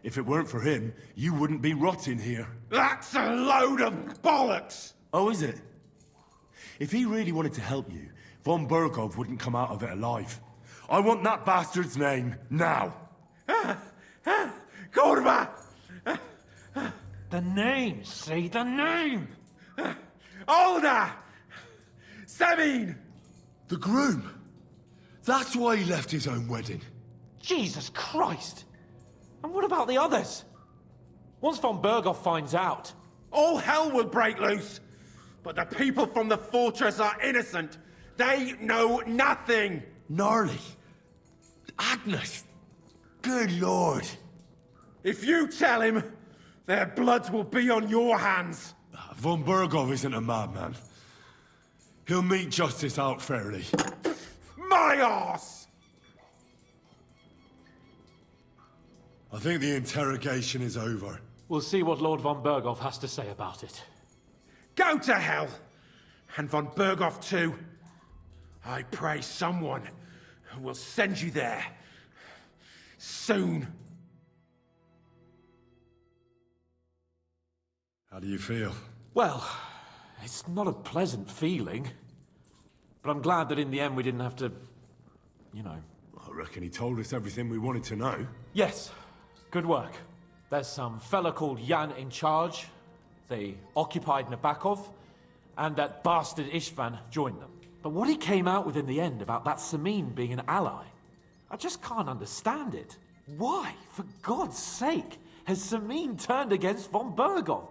If it weren't for him, you wouldn't be rotting here. That's a load of bollocks! Oh, is it? If he really wanted to help you, von Berghoff wouldn't come out of it alive. I want that bastard's name, now! Kurva! The name, say the name! Older! Sabine! The groom! That's why he left his own wedding. Jesus Christ! And what about the others? Once von Berghoff finds out... All hell will break loose! But the people from the fortress are innocent! They know nothing! Gnarly. Agnes. Good lord. If you tell him, their blood will be on your hands. Von Berghoff isn't a madman. He'll mete justice out fairly. My arse! I think the interrogation is over. We'll see what Lord von Berghoff has to say about it. Go to hell! And von Berghoff too. I pray someone will send you there. Soon. How do you feel? Well, it's not a pleasant feeling. But I'm glad that in the end we didn't have to... you know... I reckon he told us everything we wanted to know. Yes. Good work. There's some fella called Jan in charge. They occupied Nabokov, and that bastard Istvan joined them. But what he came out with in the end about that Samin being an ally, I just can't understand it. Why, for God's sake, has Samin turned against von Berghoff?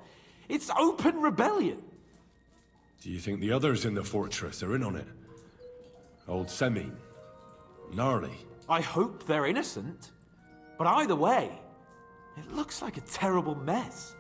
It's open rebellion. Do you think the others in the fortress are in on it? Old Semin? Gnarly? I hope they're innocent. But either way, it looks like a terrible mess.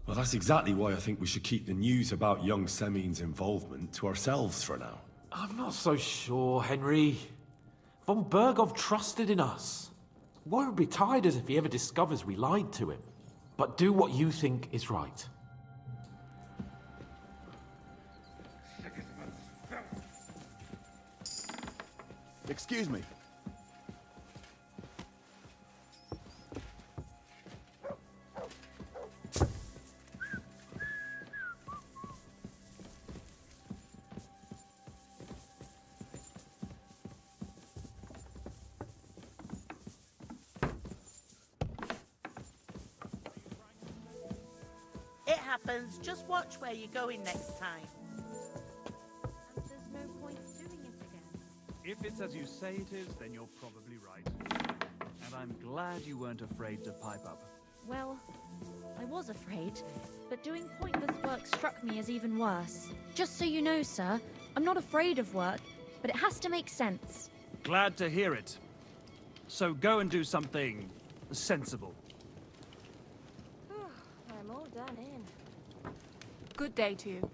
Well, that's exactly why I think we should keep the news about young Semin's involvement to ourselves for now. I'm not so sure, Henry. Von Berghoff trusted in us. Woe betide us if he ever discovers we lied to him. But do what you think is right. Excuse me. happens. Just watch where you're going next time. And there's no point doing it again. If it's as you say it is, then you're probably right. And I'm glad you weren't afraid to pipe up. Well, I was afraid, but doing pointless work struck me as even worse. Just so you know, sir, I'm not afraid of work, but it has to make sense. Glad to hear it. So go and do something sensible. I'm all done in. Good day to you.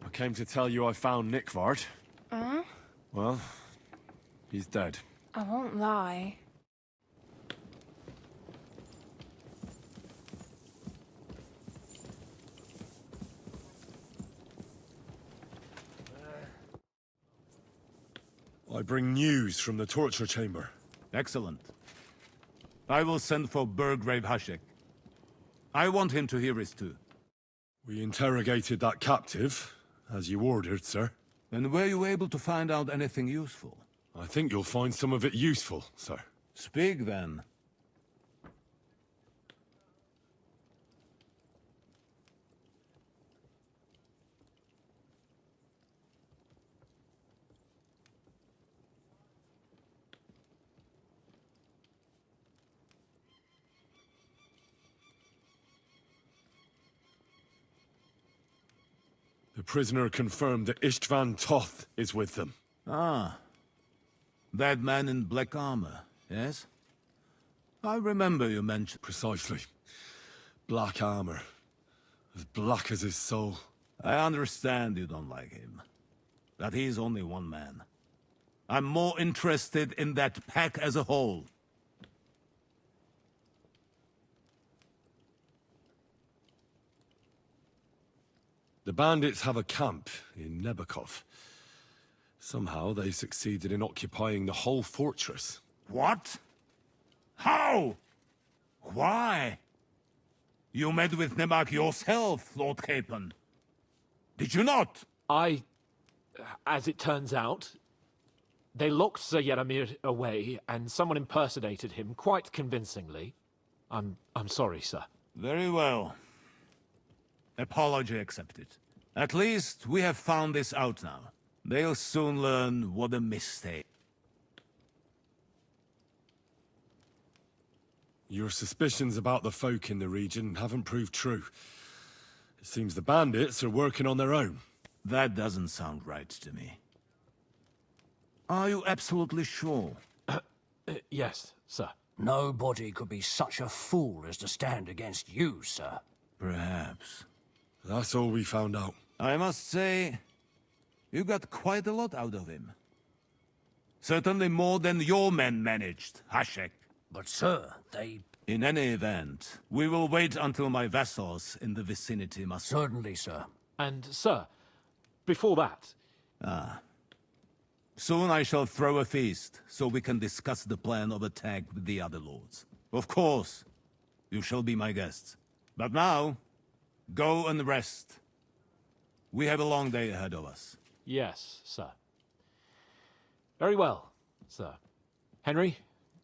I came to tell you I found Nick Vard. Well, he's dead. I won't lie. I bring news from the torture chamber. Excellent. I will send for Burgrave Hashek. I want him to hear it too. We interrogated that captive, as you ordered, sir. And were you able to find out anything useful? I think you'll find some of it useful, sir. Speak then. The prisoner confirmed that Istvan Toth is with them. Ah. That man in black armor, yes? I remember you mentioned... Precisely. Black armor. As black as his soul. I understand you don't like him. That he's only one man. I'm more interested in that pack as a whole. The bandits have a camp in Nebakov. Somehow they succeeded in occupying the whole fortress. What? How? Why? You met with Nebak yourself, Lord Capon. Did you not? As it turns out, they locked Sir Yaramir away, and someone impersonated him quite convincingly. I'm sorry, sir. Very well. Apology accepted. At least we have found this out now. They'll soon learn what a mistake. Your suspicions about the folk in the region haven't proved true. It seems the bandits are working on their own. That doesn't sound right to me. Are you absolutely sure? Yes, sir. Nobody could be such a fool as to stand against you, sir. Perhaps. That's all we found out. I must say, you got quite a lot out of him. Certainly more than your men managed, Hashek. But, sir, they... In any event, we will wait until my vassals in the vicinity must... Certainly, sir. And, sir, before that... Soon I shall throw a feast, so we can discuss the plan of attack with the other lords. Of course, you shall be my guests. But now, go and rest. We have a long day ahead of us. Yes, sir. Very well, sir. Henry,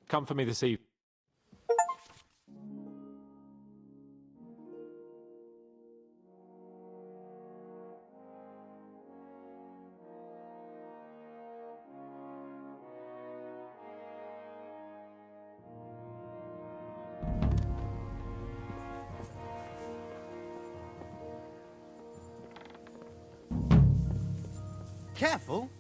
come for me this evening. Careful.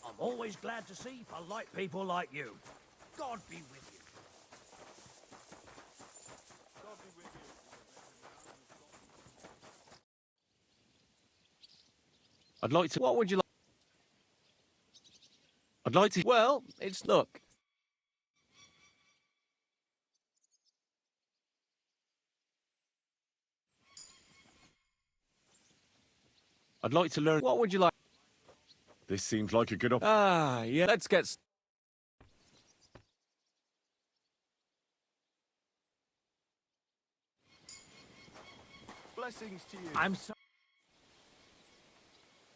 I'm always glad to see polite people like you. God be with you. I'd like to... What would you like? I'd like to... Well, it's look. I'd like to learn... What would you like? This seems like a good op... Ah, yeah. Let's get... Blessings to you. I'm so.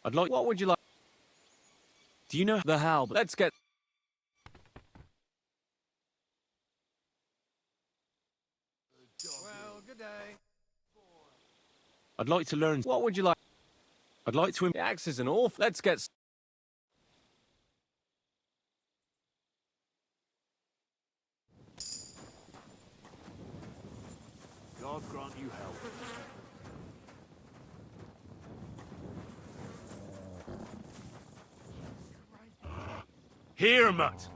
I'd like. What would you like? Do you know The how? Let's get. Well, good day. I'd like to learn. What would you like? I'd like to. The axe is an awful. Let's get. God grant you help. Here, Mutt.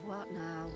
What now?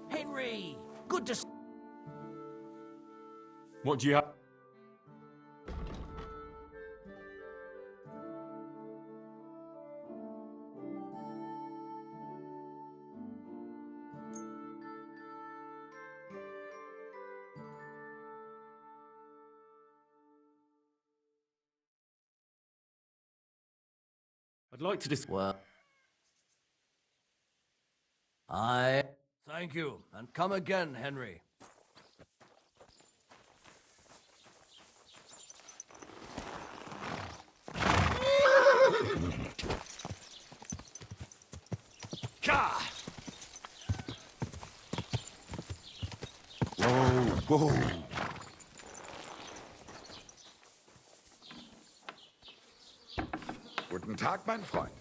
Henry! Good to... What do you have? I'd like to Well... Thank you, and come again, Henry. Whoa, whoa. Guten Tag, mein Freund.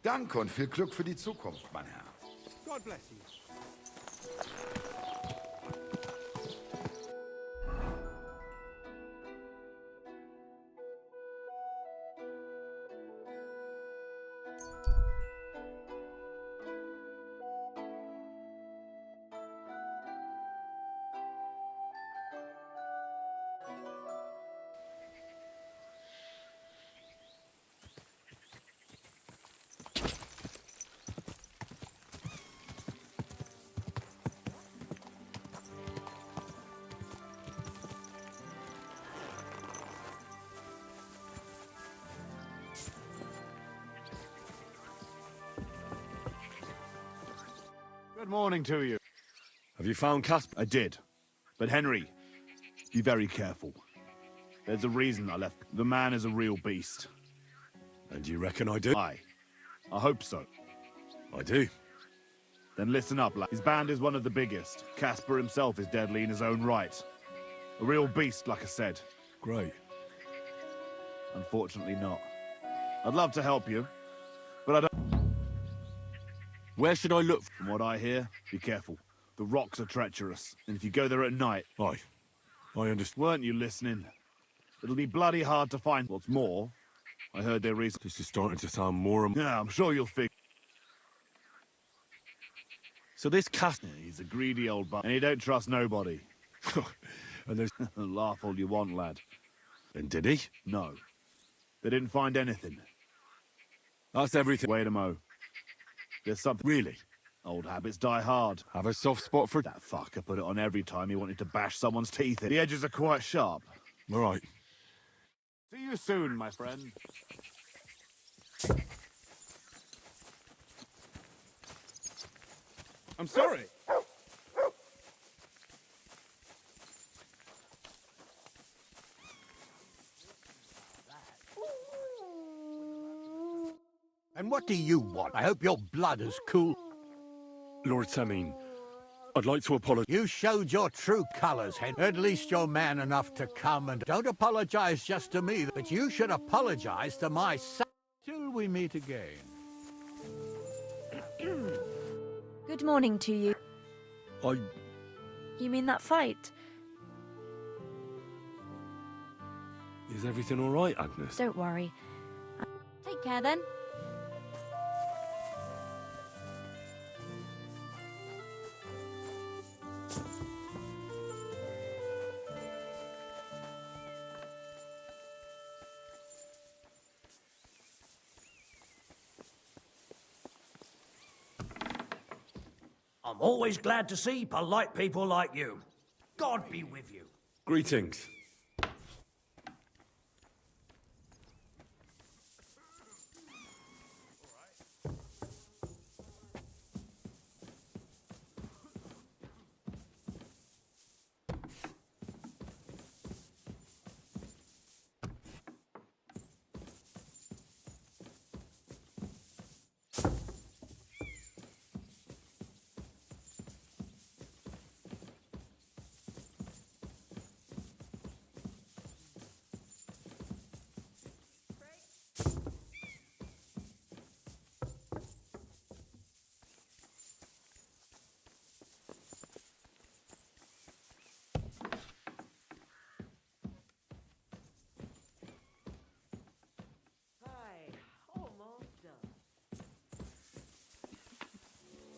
Danke und viel Glück für die Zukunft, mein Herr. God bless you. Good morning to you. Have you found Casper? I did. But Henry, be very careful. There's a reason I left. The man is a real beast. And you reckon I do? I hope so. I do. Then listen up, lad. His band is one of the biggest. Casper himself is deadly in his own right. A real beast, like I said. Great. Unfortunately not. I'd love to help you, but I don't... Where should I look? From what I hear, be careful. The rocks are treacherous, and if you go there at night... I understand. Weren't you listening? It'll be bloody hard to find. What's more, I heard they're recently... This is starting to sound more and more... Yeah, I'm sure you'll figure... So this Casper, he's a greedy old bug, and he don't trust nobody. And there's... Laugh all you want, lad. And did he? No. They didn't find anything. That's everything. Wait a mo. There's something... Really? Old habits die hard. Have a soft spot for... That fucker put it on every time he wanted to bash someone's teeth in. The edges are quite sharp. All right. See you soon, my friend. I'm sorry. And what do you want? I hope your blood is cool. Lord Samine, I'd like to apologize. You showed your true colours, Henry. At least you're man enough to come and don't apologize just to me, but you should apologize to my son. Till we meet again. Good morning to you. I... You mean that fight? Is everything all right, Agnes? Don't worry. Take care then. I'm always glad to see polite people like you. God be with you. Greetings.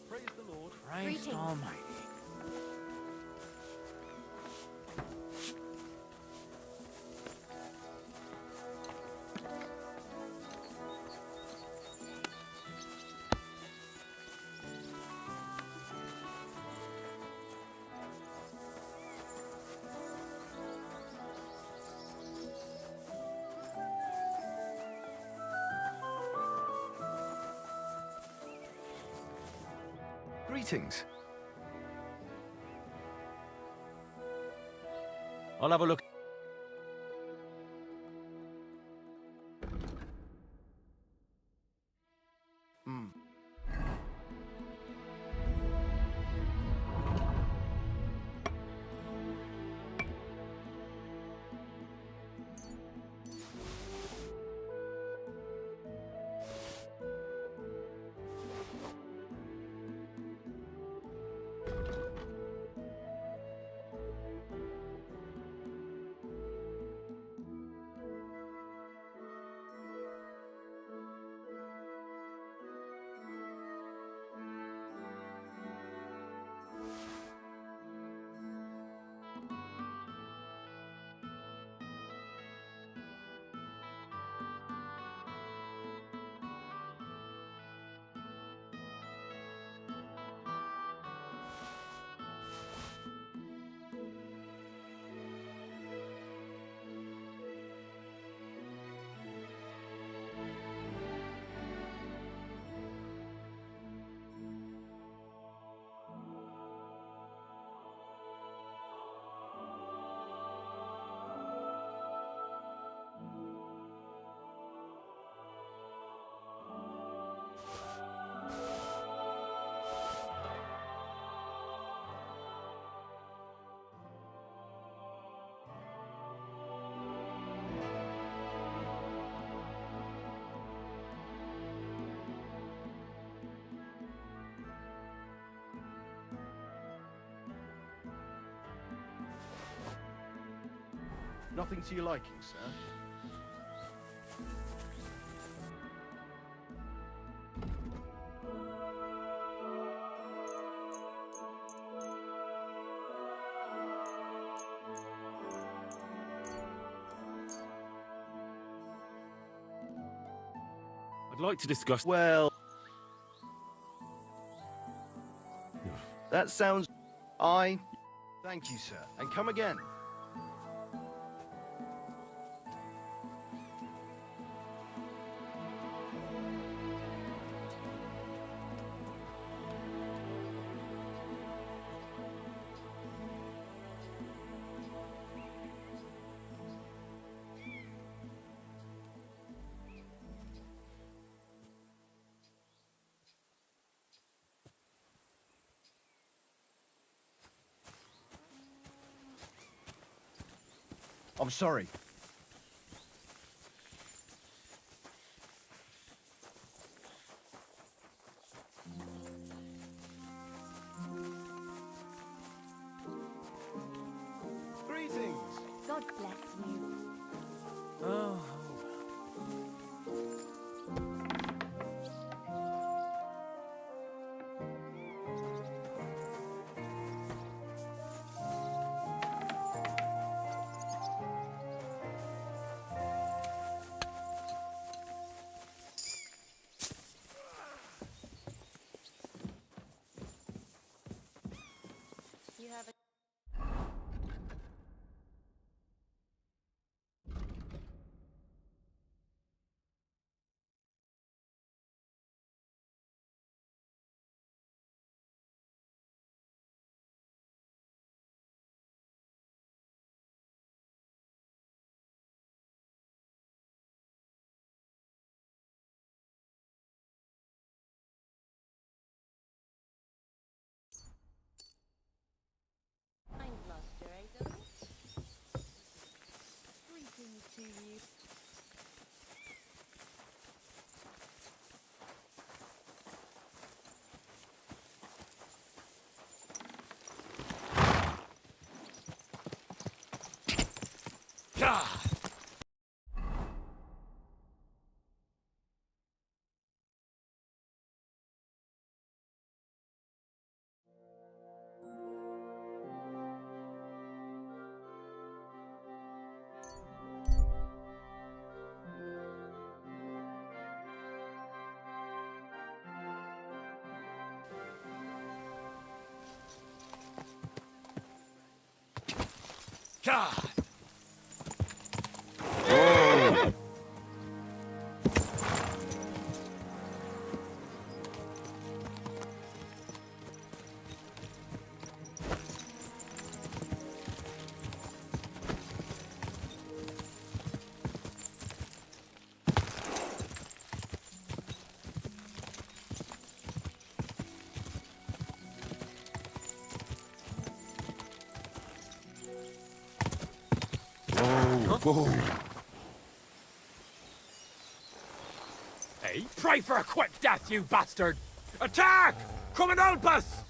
Praise the Lord. Christ Greetings. almighty. Greetings. I'll have a look. Nothing to your liking, sir? I'd like to discuss... Well... That sounds... Thank you, sir. And come again. I'm sorry. Greetings. God bless you. Oh. You have a... Mind Master, AW? Greetings to you. God! Hey, pray for a quick death, you bastard! Attack! Come and help us!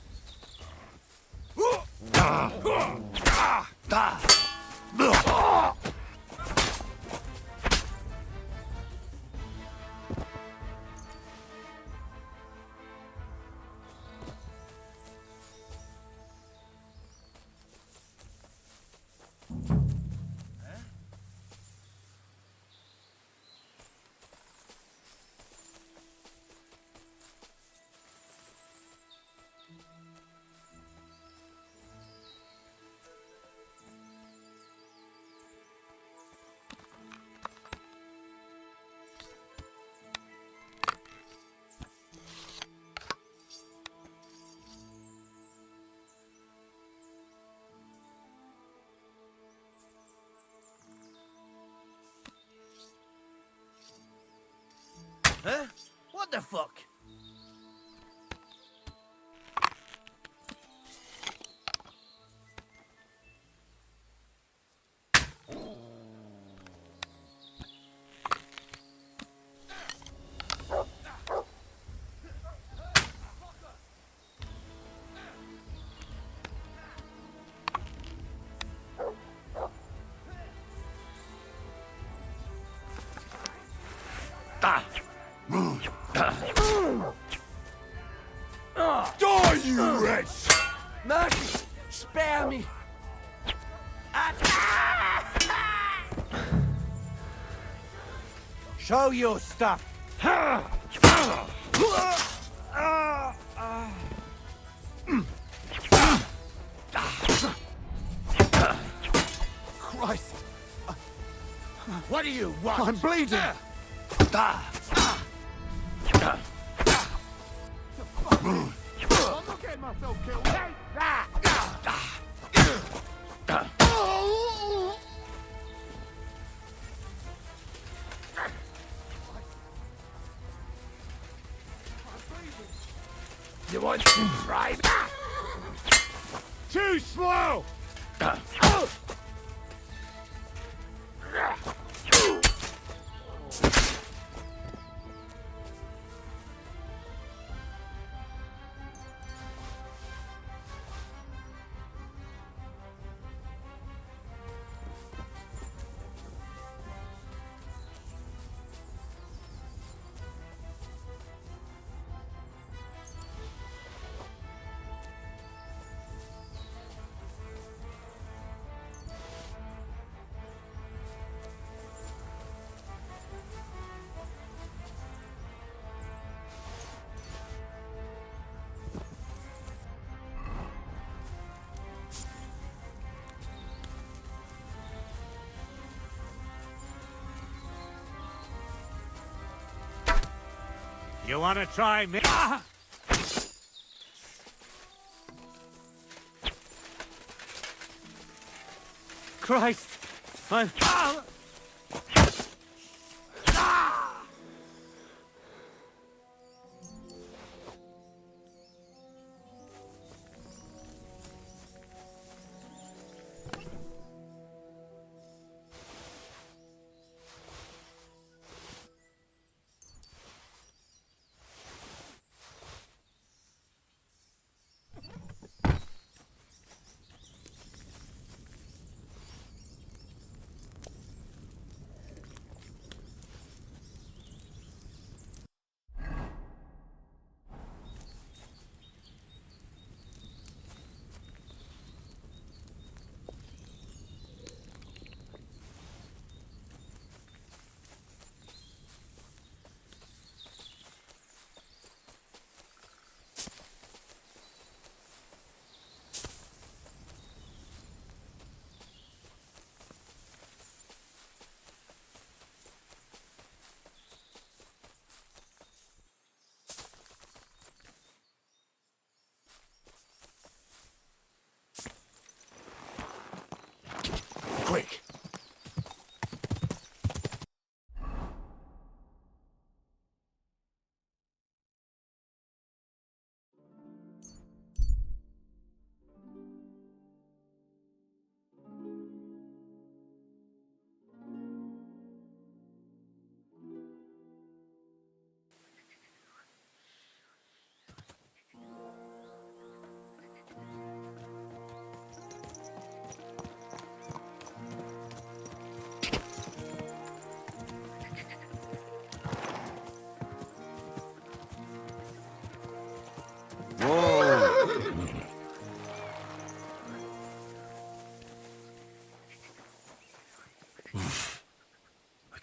Huh? What the fuck? Die, you wretch! Mercy! Spare me! Show your stuff! Christ! What do you want? I'm bleeding! I'm not getting myself killed. You want to try? Too slow! You wanna try me? Christ! I'm...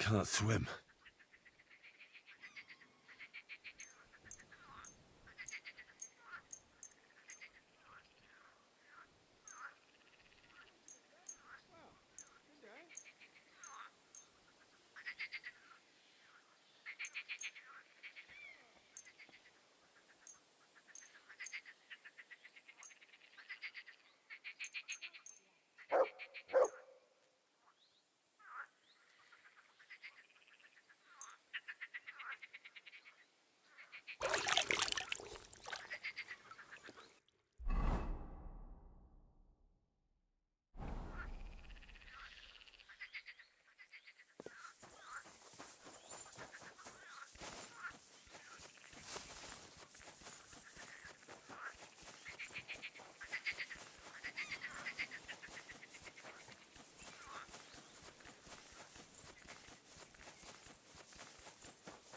can't swim.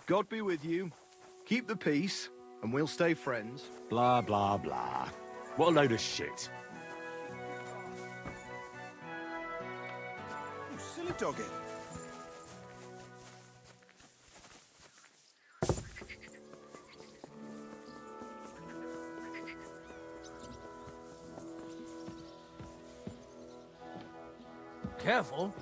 God be with you. Keep the peace, and we'll stay friends. Blah, blah, blah. What a load of shit. You silly doggy. Careful.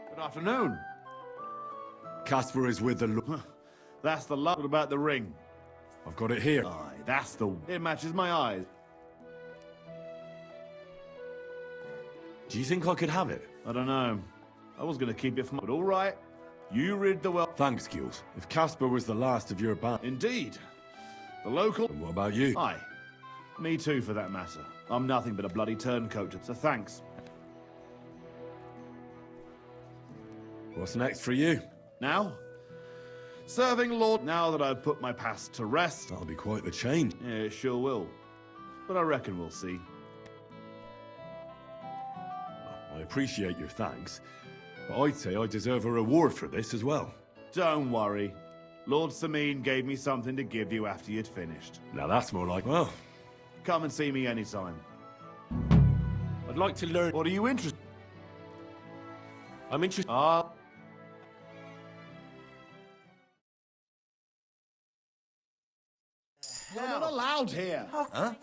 Good afternoon. Casper is with the That's the lot about the ring. I've got it here. Aye, that's the... It matches my eyes. Do you think I could have it? I don't know. I was going to keep it for my... But all right. You rid the well... Thanks, Gills. If Casper was the last of your band... Indeed. The local... And what about you? Aye. Me too, for that matter. I'm nothing but a bloody turncoat, so thanks. What's next for you? Now? Serving Lord... Now that I've put my past to rest... That'll be quite the change. Yeah, it sure will. But I reckon we'll see. I appreciate your thanks, but I'd say I deserve a reward for this as well. Don't worry. Lord Sameen gave me something to give you after you'd finished. Now that's more like... Well... Come and see me anytime. I'd like to learn... What are you interested... I'm interested... You're not allowed here. Huh?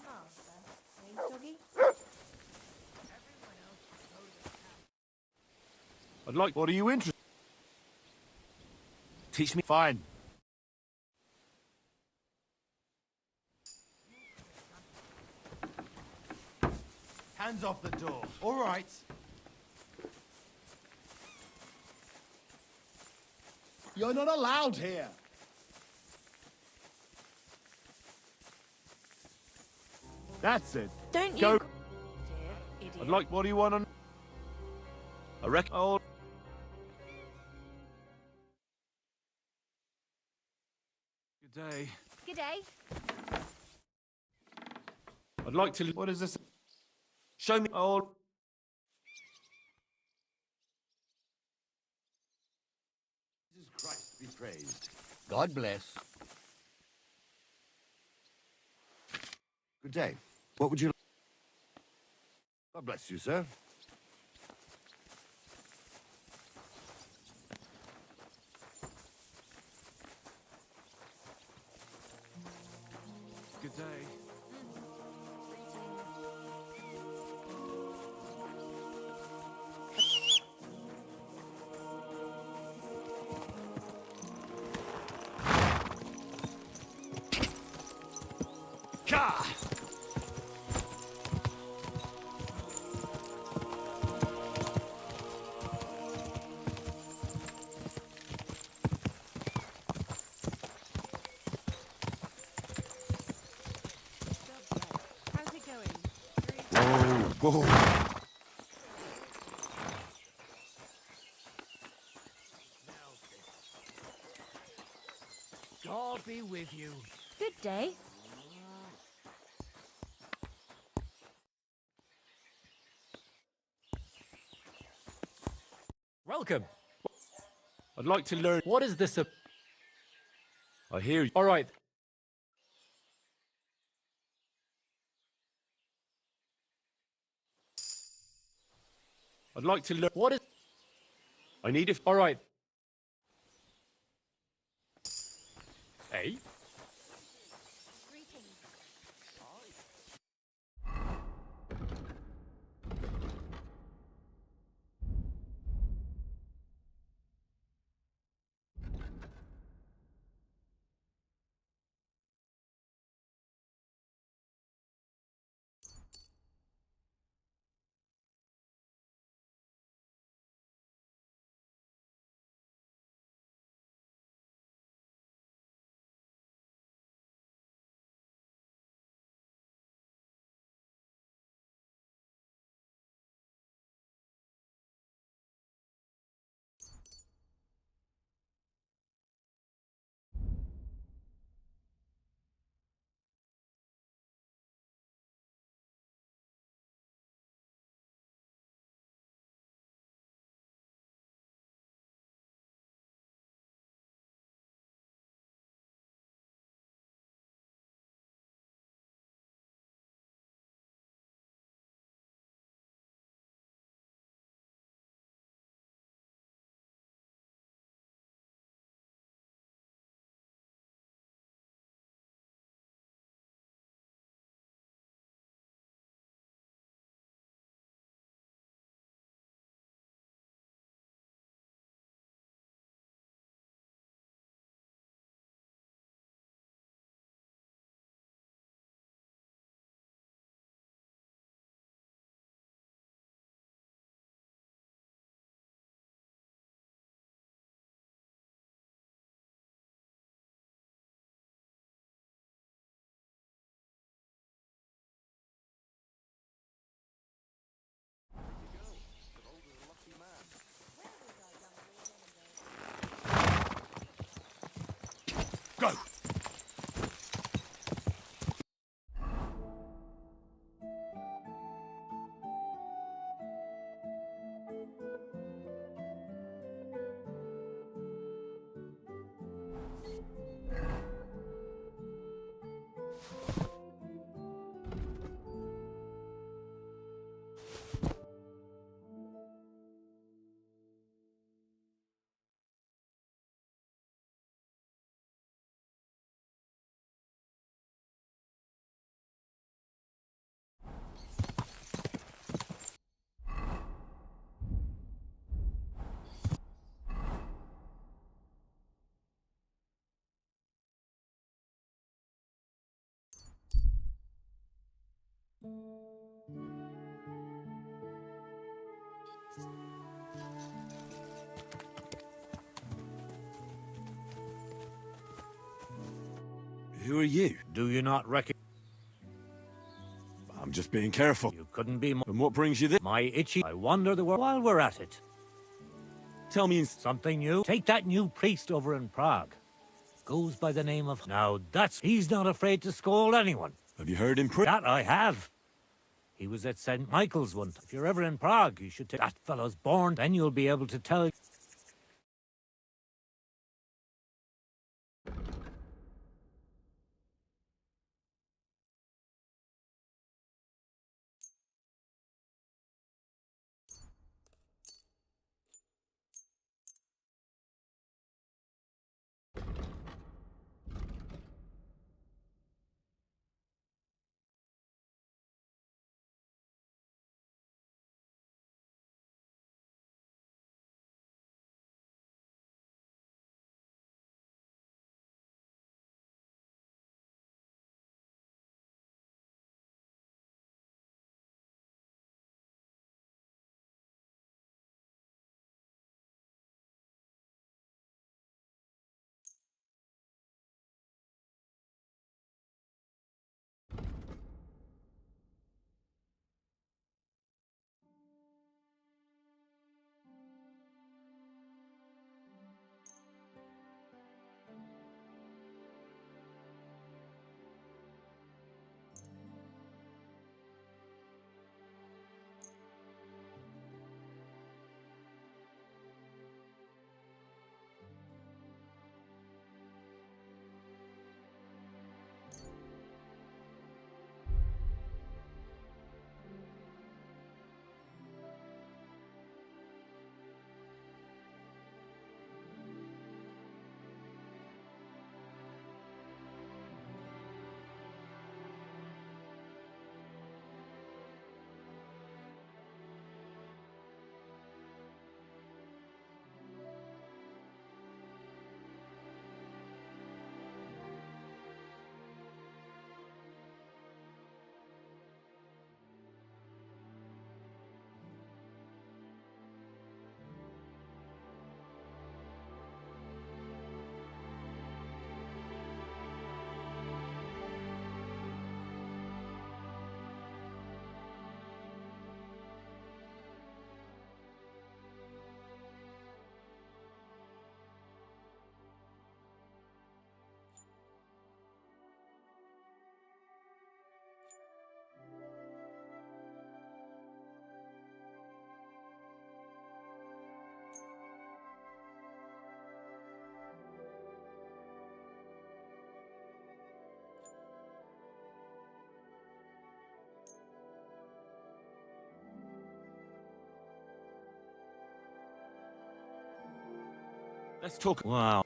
I'd like... What are you interested... Teach me... Fine. Hands off the door. All right. You're not allowed here. That's it. Don't you... Go. Idiot. I'd like... What do you want on... I reckon... Oh... Good day. Good day. I'd like to... What is this? Show me... Oh... Jesus Christ be praised. God bless. Good day. What would you like? God bless you, sir. Good day. Ka! How's it going? Whoa. God be with you. Good day. Welcome. I'd like to learn. What is this? I hear you. All right. I'd like to learn. What is? I need it. All right. Hey. Go! Who are you? Do you not recognize? I'm just being careful. You couldn't be more. And what brings you this? My itchy. I wonder the world. While we're at it. Tell me something new. Take that new priest over in Prague. Goes by the name of. Now he's not afraid to scold anyone. Have you heard him preach? That I have. He was at St. Michael's once. If you're ever in Prague, you should take that fellow's born. Then you'll be able to tell. Let's talk. Wow.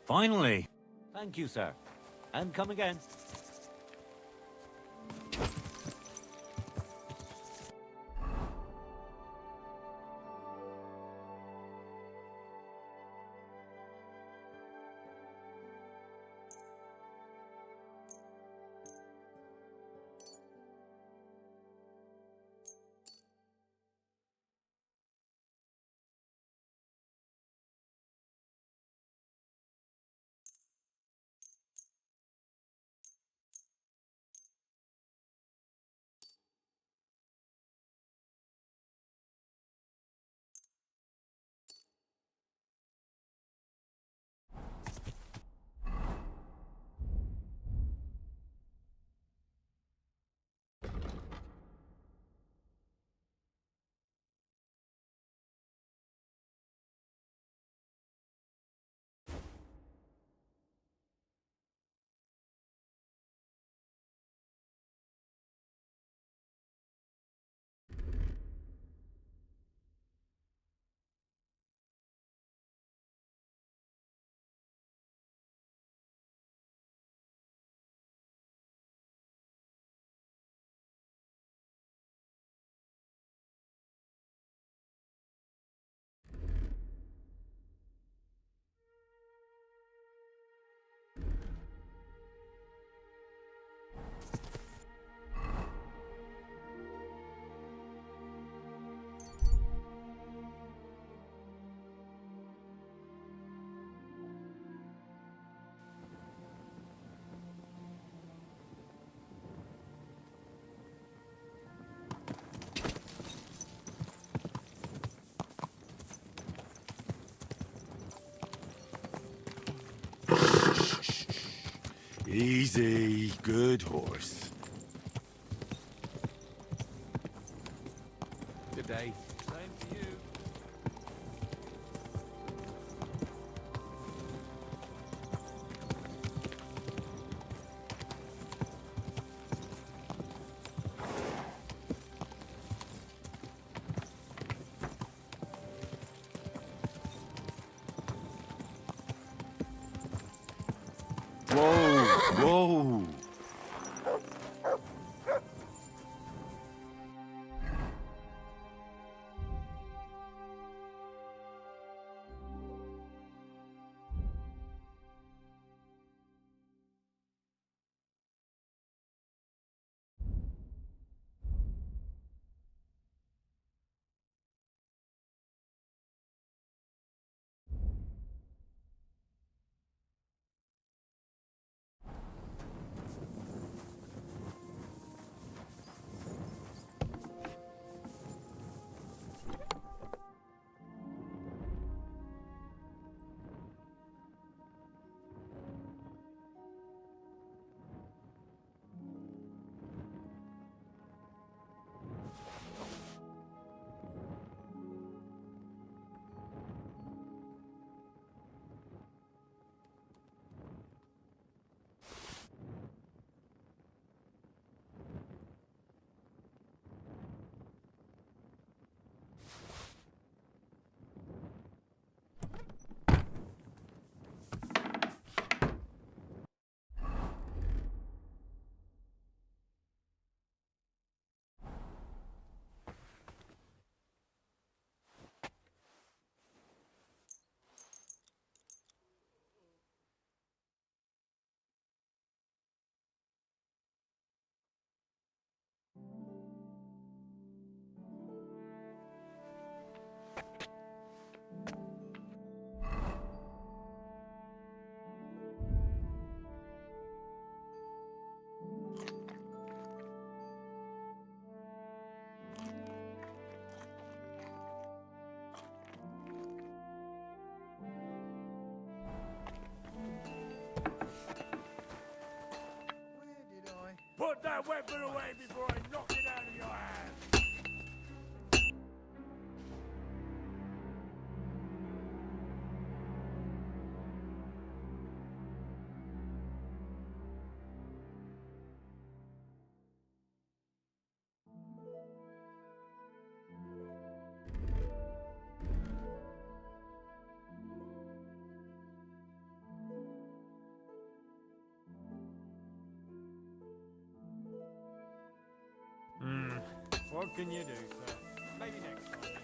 Finally. Thank you, sir. And come again. Easy, good horse. Good day. Same to you. Whoa, whoa. Put that weapon away before I knock it out of your hand! What can you do, sir? Maybe next time.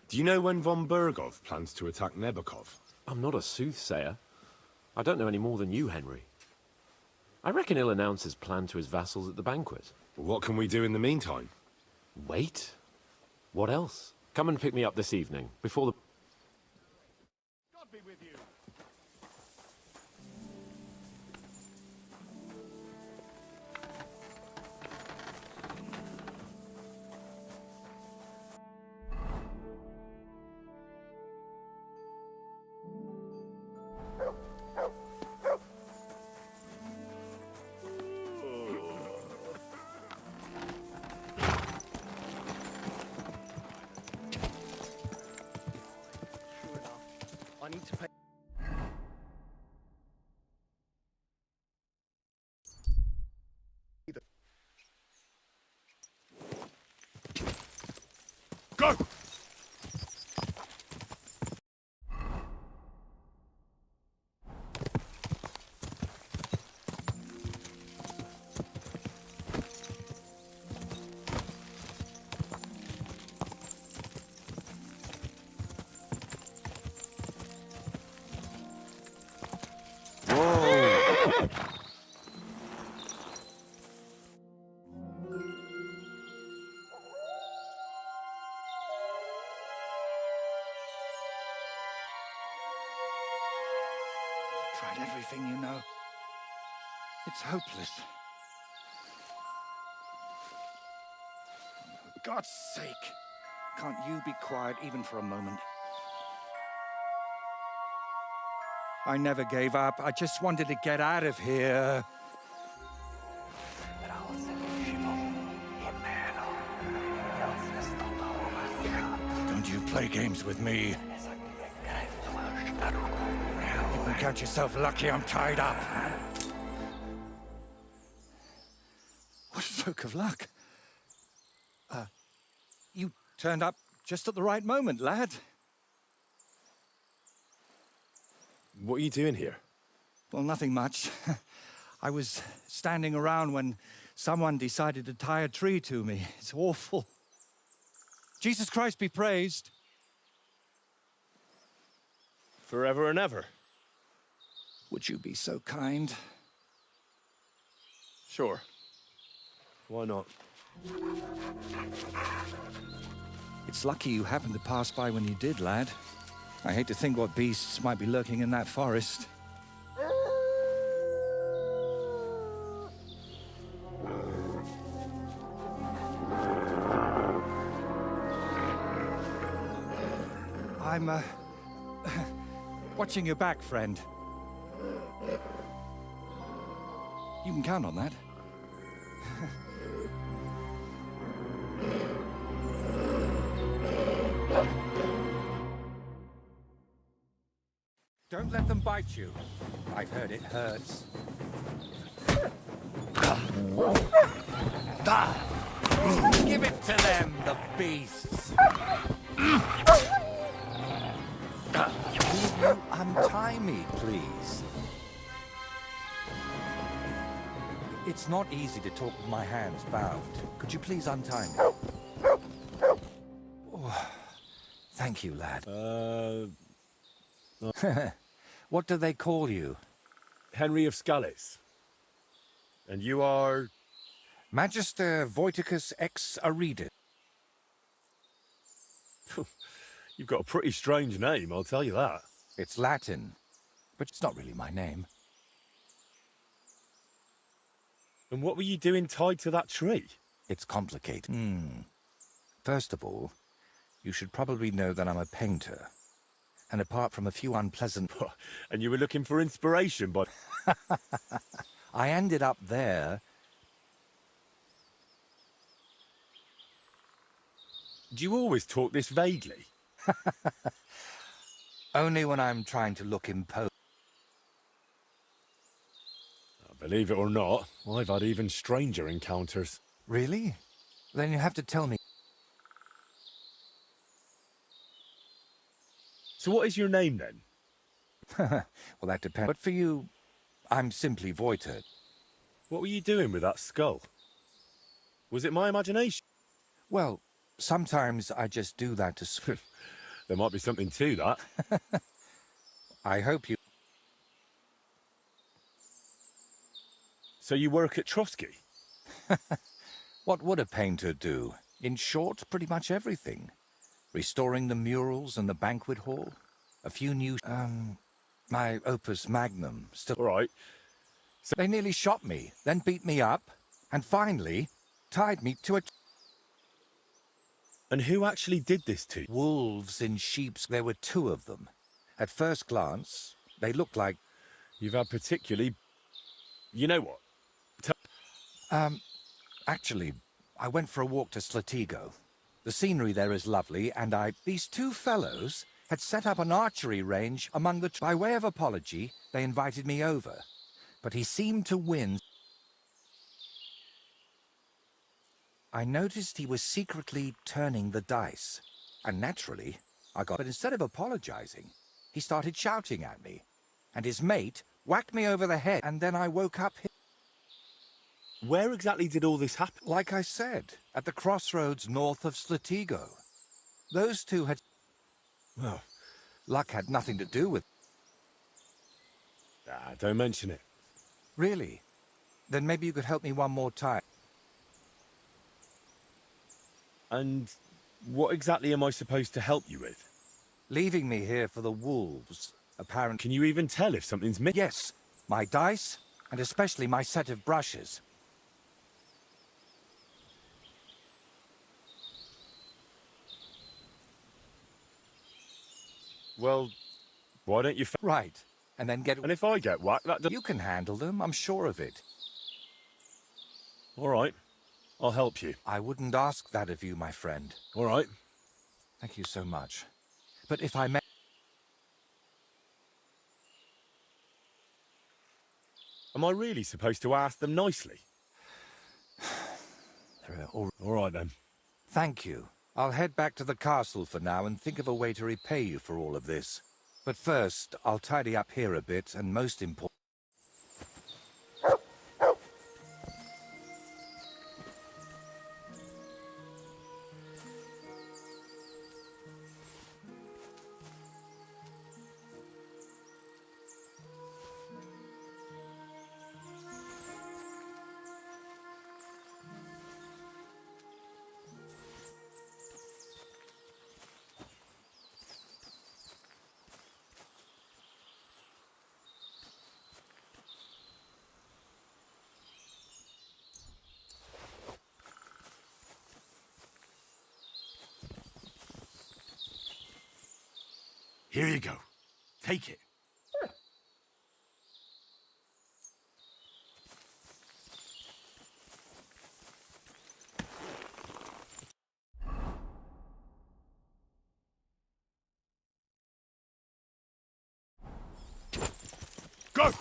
Do you know when von Bergov plans to attack Nebukov? I'm not a soothsayer. I don't know any more than you, Henry. I reckon he'll announce his plan to his vassals at the banquet. What can we do in the meantime? Wait. What else? Come and pick me up this evening, before the... God be with you. I need to pay... Go! Tried everything, you know. It's hopeless. For God's sake, can't you be quiet even for a moment? I never gave up. I just wanted to get out of here. Don't you play games with me. You can count yourself lucky I'm tied up. What a stroke of luck. You turned up just at the right moment, lad. What are you doing here? Well, nothing much. I was standing around when someone decided to tie a tree to me. It's awful. Jesus Christ be praised. Forever and ever. Would you be so kind? Sure. Why not? It's lucky you happened to pass by when you did, lad. I hate to think what beasts might be lurking in that forest. I'm, watching your back, friend. You can count on that. Don't let them bite you. I've heard it hurts. Give it to them, the beasts. Will you untie me, please? It's not easy to talk with my hands bound. Could you please untie me? Oh, thank you, lad. What do they call you? Henry of Scallis. And you are? Magister Voiticus ex Arida. You've got a pretty strange name, I'll tell you that. It's Latin, but it's not really my name. And what were you doing tied to that tree? It's complicated. First of all, you should probably know that I'm a painter. And apart from a few unpleasant... And you were looking for inspiration, but... I ended up there. Do you always talk this vaguely? Only when I'm trying to look imposing. Believe it or not, I've had even stranger encounters. Really? Then you have to tell me. So what is your name, then? Well, that depends. But for you, I'm simply Voiter. What were you doing with that skull? Was it my imagination? Well, sometimes I just do that to... There might be something to that. I hope you... So you work at Trotsky? What would a painter do? In short, pretty much everything. Restoring the murals and the banquet hall. A few new... my opus magnum. Still... All right. So they nearly shot me, then beat me up, and finally tied me to a... And who actually did this to you? Wolves in sheep's... There were 2 of them. At first glance, they looked like... You've had particularly... You know what? Actually, I went for a walk to Slatigo. The scenery there is lovely, and These 2 fellows had set up an archery range among the... By way of apology, they invited me over. But he seemed to win. I noticed he was secretly turning the dice. And naturally, I got... But instead of apologizing, he started shouting at me. And his mate whacked me over the head, and then I woke up... Where exactly did all this happen? Like I said, at the crossroads north of Slatigo. Those 2 had... Well, luck had nothing to do with... Ah, don't mention it. Really? Then maybe you could help me one more time. And what exactly am I supposed to help you with? Leaving me here for the wolves, apparently... Can you even tell if something's missing? Yes, my dice, and especially my set of brushes. Well, why don't you... Right, and then get... And if I get whacked, that... You can handle them, I'm sure of it. All right, I'll help you. I wouldn't ask that of you, my friend. All right. Thank you so much. But if I may... Am I really supposed to ask them nicely? All right, then. Thank you. I'll head back to the castle for now and think of a way to repay you for all of this. But first, I'll tidy up here a bit, and most important... Here you go. Take it. Go!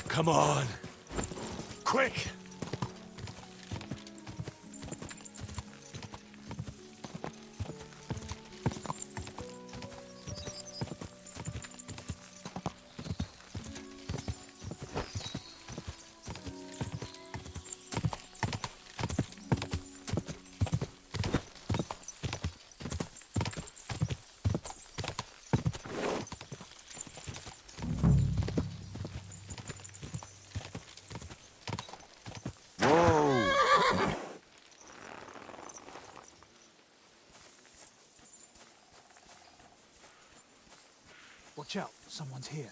Come on. Quick! Watch out, someone's here.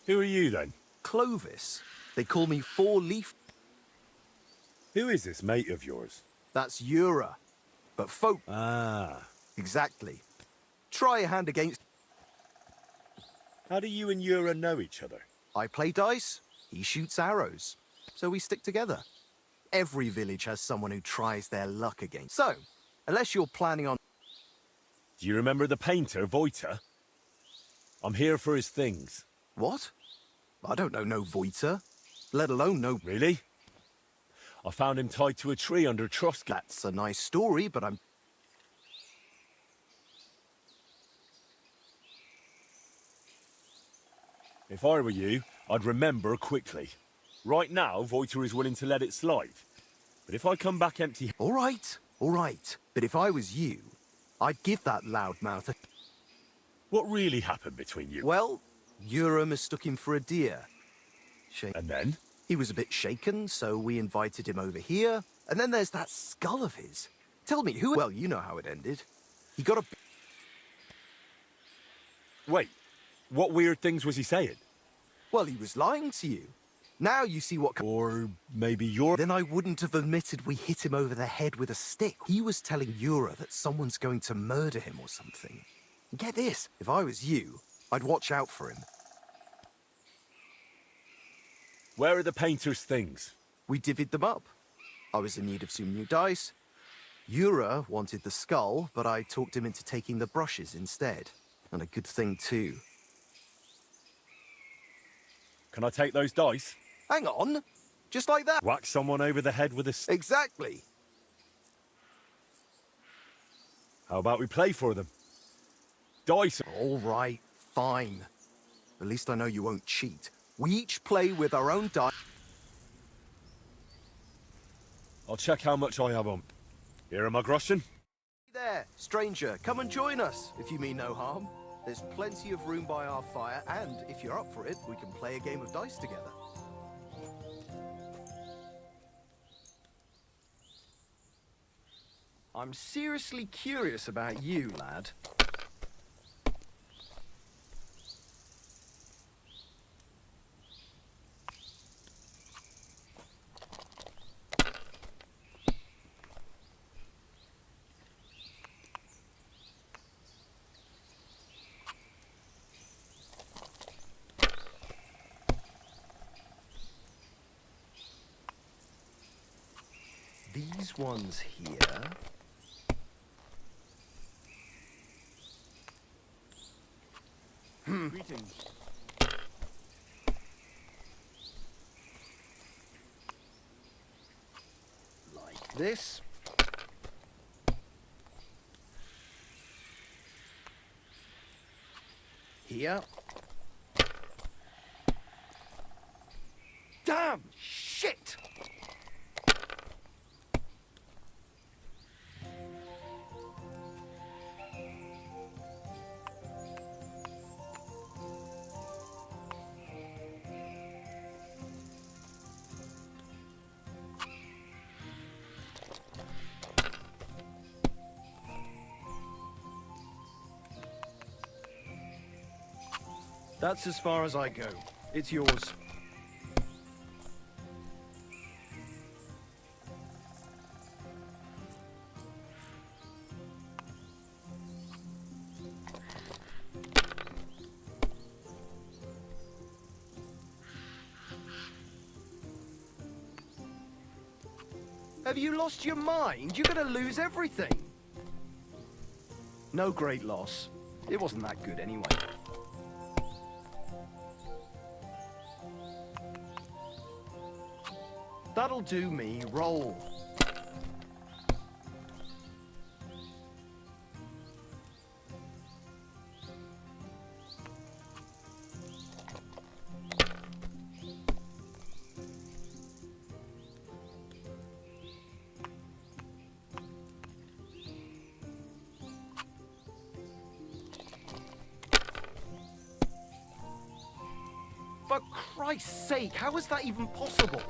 Who are you, then? Clovis. They call me Four-Leaf. Who is this mate of yours? That's Ura. But folk... Ah. Exactly. Try a hand against... How do you and Ura know each other? I play dice, He shoots arrows, so we stick together. Every village has someone who tries their luck against. So, unless you're planning on... Do you remember the painter, Voiter? I'm here for his things. What? I don't know no Voiter, let alone no... Really? I found him tied to a tree under Trusky. That's a nice story, but I'm... If I were you, I'd remember quickly. Right now, Voiter is willing to let it slide. But if I come back empty... All right. But if I was you, I'd give that loudmouth a... What really happened between you? Well, Yura mistook him for a deer. And then? He was a bit shaken, so we invited him over here. And then there's that skull of his. Tell me, who... Well, you know how it ended. He got a... Wait, what weird things was he saying? Well, he was lying to you. Now you see what... Or maybe you're... Then I wouldn't have admitted we hit him over the head with a stick. He was telling Yura that someone's going to murder him or something. And get this, if I was you, I'd watch out for him. Where are the painter's things? We divvied them up. I was in need of some new dice. Yura wanted the skull, but I talked him into taking the brushes instead. And a good thing, too. Can I take those dice? Hang on. Just like that. Whack someone over the head with a... Exactly. How about we play for them? Dice... All right, fine. At least I know you won't cheat. We each play with our own dice. I'll check how much I have on. Here am I, Groschen? There, stranger, come and join us, if you mean no harm. There's plenty of room by our fire, and if you're up for it, we can play a game of dice together. I'm seriously curious about you, lad. These ones here... Greetings. Like this. Here. Damn! Shit! That's as far as I go. It's yours. Have you lost your mind? You're gonna lose everything. No great loss. It wasn't that good anyway. That'll do me. Roll. For Christ's sake, how is that even possible?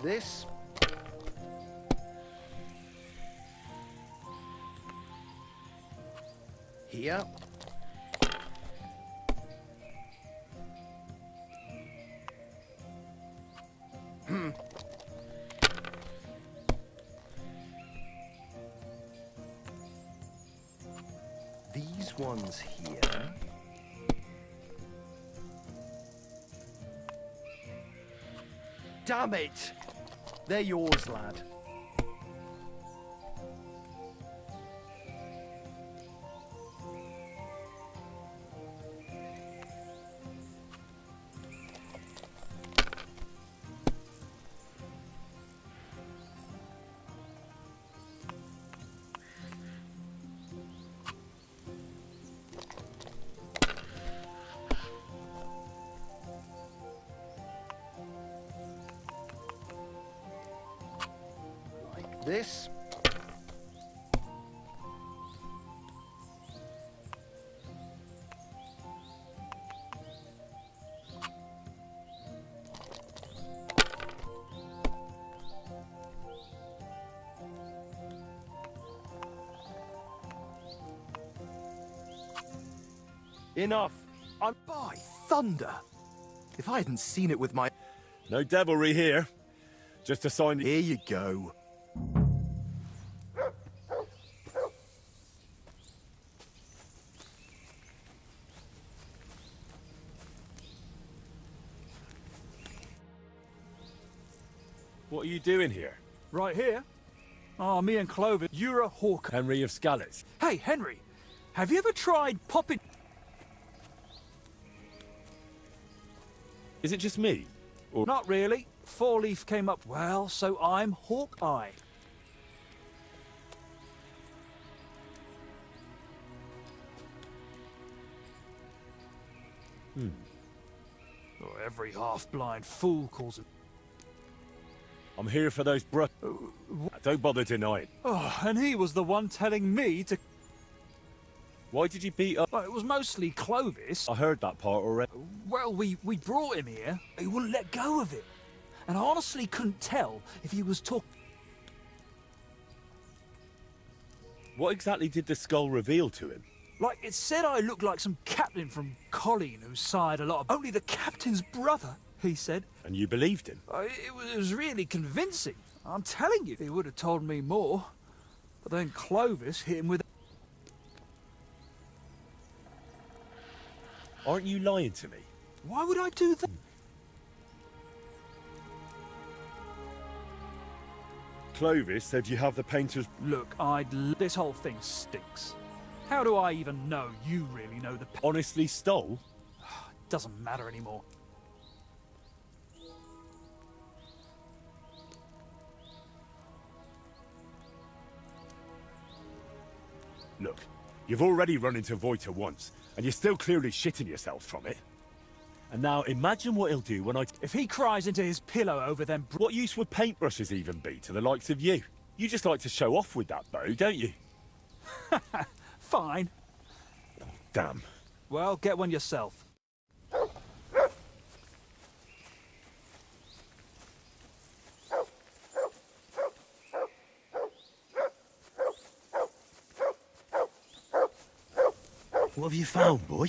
This. Here. This one's here. Damn it! They're yours, lad. This. Enough. I'm by thunder. If I hadn't seen it with my... No devilry here. Just a sign... Here you go. What are you doing here? Right here? Oh, me and Clovis. You're a hawk. Henry of Scallots. Hey, Henry. Have you ever tried popping... Is it just me? Or... Not really. Four Leaf came up well, so I'm Hawkeye. Oh, every half-blind fool calls it. I'm here for those Don't bother denying. Oh, and he was the one telling me to... Why did you beat up? Well, it was mostly Clovis. I heard that part already. Well, we brought him here. He wouldn't let go of it. And I honestly couldn't tell if he was talking... What exactly did the skull reveal to him? Like, it said I looked like some captain from Colleen who sired a lot of... Only the captain's brother, he said. And you believed him? It was really convincing. I'm telling you, he would have told me more. But then Clovis hit him with... Aren't you lying to me? Why would I do that? Clovis said you have the painter's... Look, this whole thing stinks. How do I even know you really know the... Honestly stole? Doesn't matter anymore. Look, you've already run into Voiter once, and you're still clearly shitting yourself from it. And now imagine what he'll do when I... If he cries into his pillow over them... What use would paintbrushes even be to the likes of you? You just like to show off with that bow, don't you? Fine. Oh, damn. Well, get one yourself. What have you found, boy?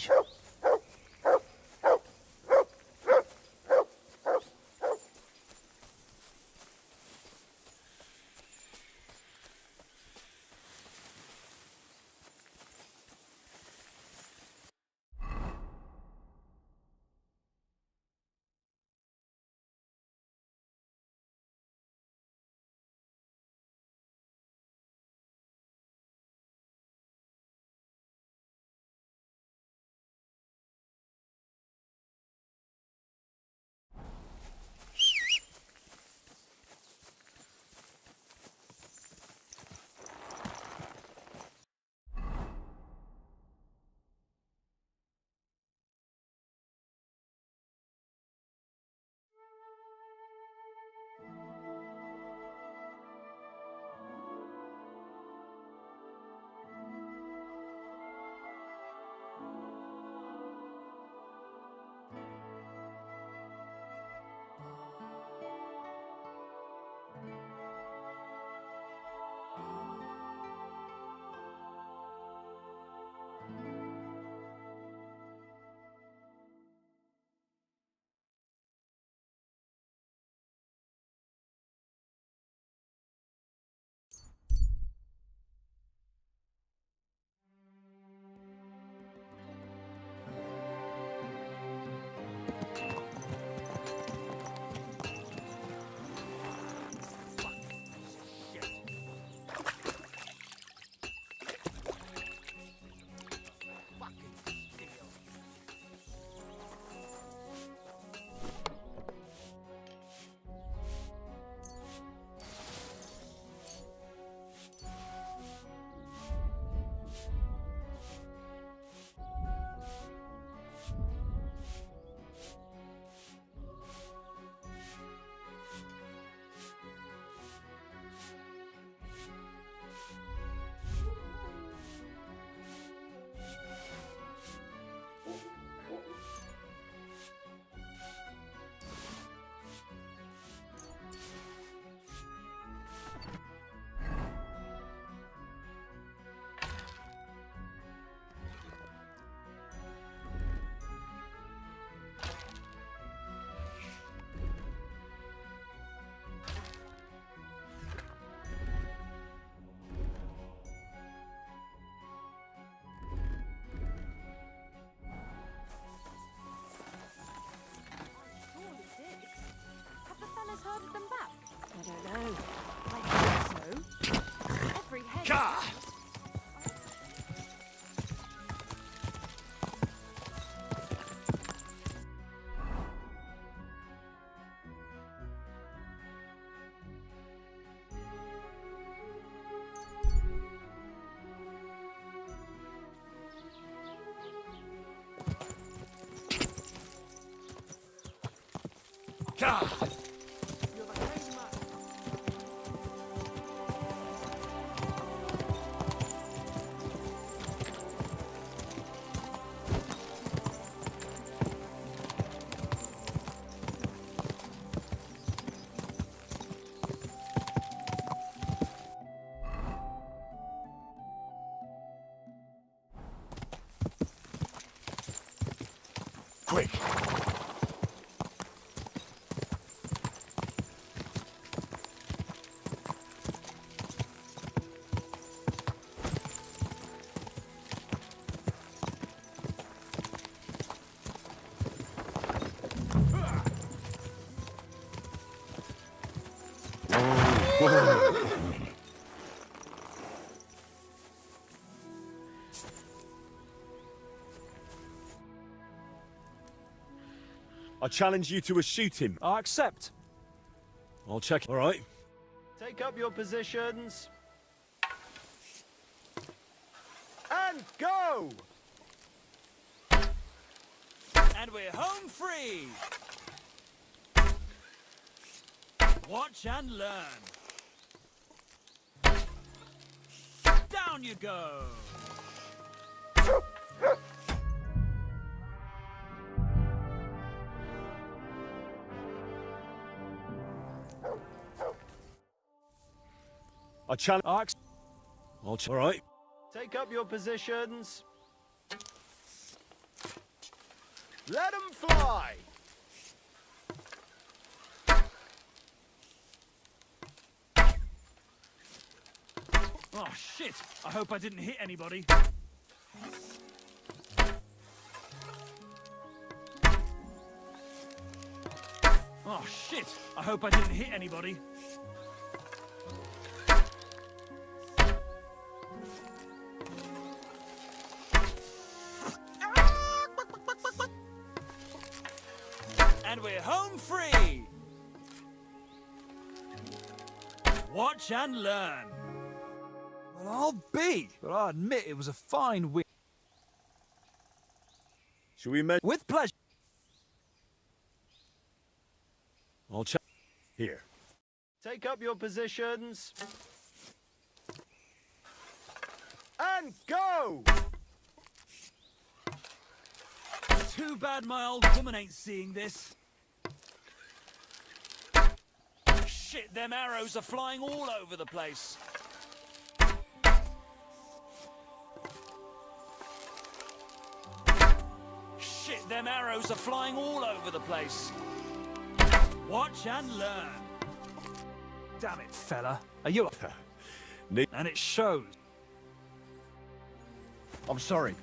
Quick! I challenge you to a shooting. I accept. I'll check. All right. Take up your positions. And go! And we're home free! Watch and learn. Down you go! I challenge. All right. Take up your positions. Let them fly! Oh, shit! I hope I didn't hit anybody. Oh, shit! I hope I didn't hit anybody. And we're home free! Watch and learn. Well, I'll be, but I admit it was a fine win. Shall we measure? With pleasure. I'll check. Here. Take up your positions. And go! Too bad my old woman ain't seeing this. Shit, them arrows are flying all over the place. Shit, them arrows are flying all over the place. Watch and learn. Damn it, fella. Are you up? And it shows. I'm sorry.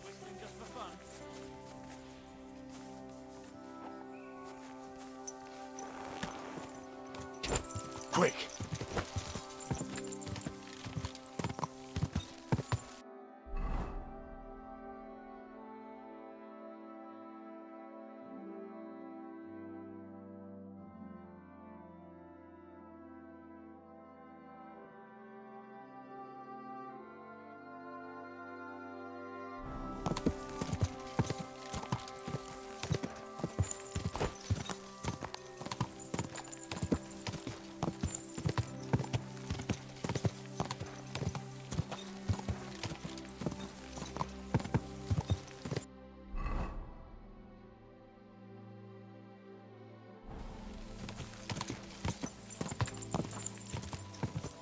Whistling just for fun. Quick!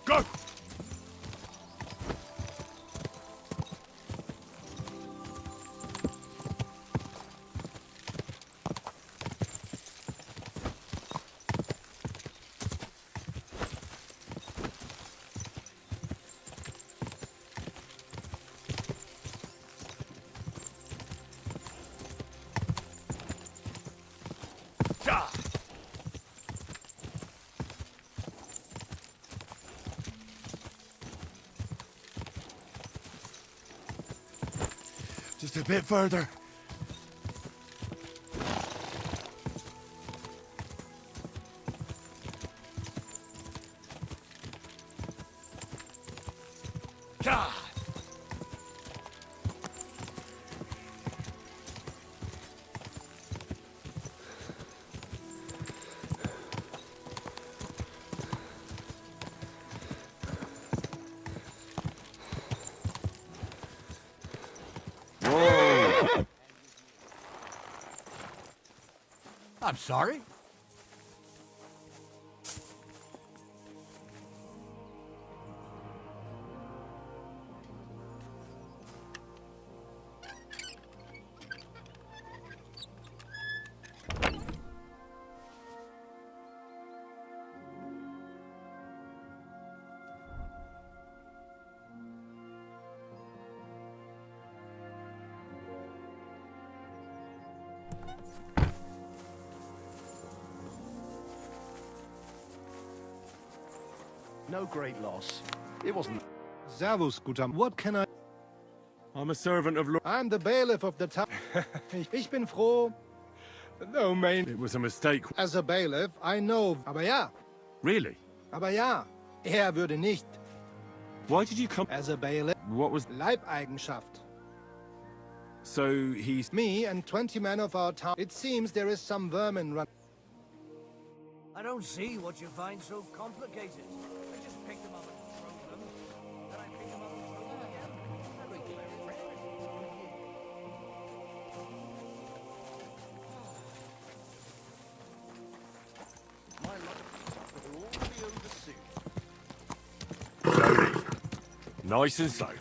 Go! Just a bit further. God! Whoa! I'm sorry. No great loss. It wasn't. Servus, guter. What can I... I'm a servant of Lord. I'm the bailiff of the town. Ich bin froh. No, man. It was a mistake. As a bailiff, I know. Aber ja. Really? Aber ja. Würde nicht. Why did you come? As a bailiff. What was... Leibeigenschaft. So he's... Me and 20 men of our town. It seems there is some vermin run... I don't see what you find so complicated. I just pick them up and throw them. Then I pick them up and throw them again. Very clever. My luck, it'll all be over soon. Slowly. Nice and slow.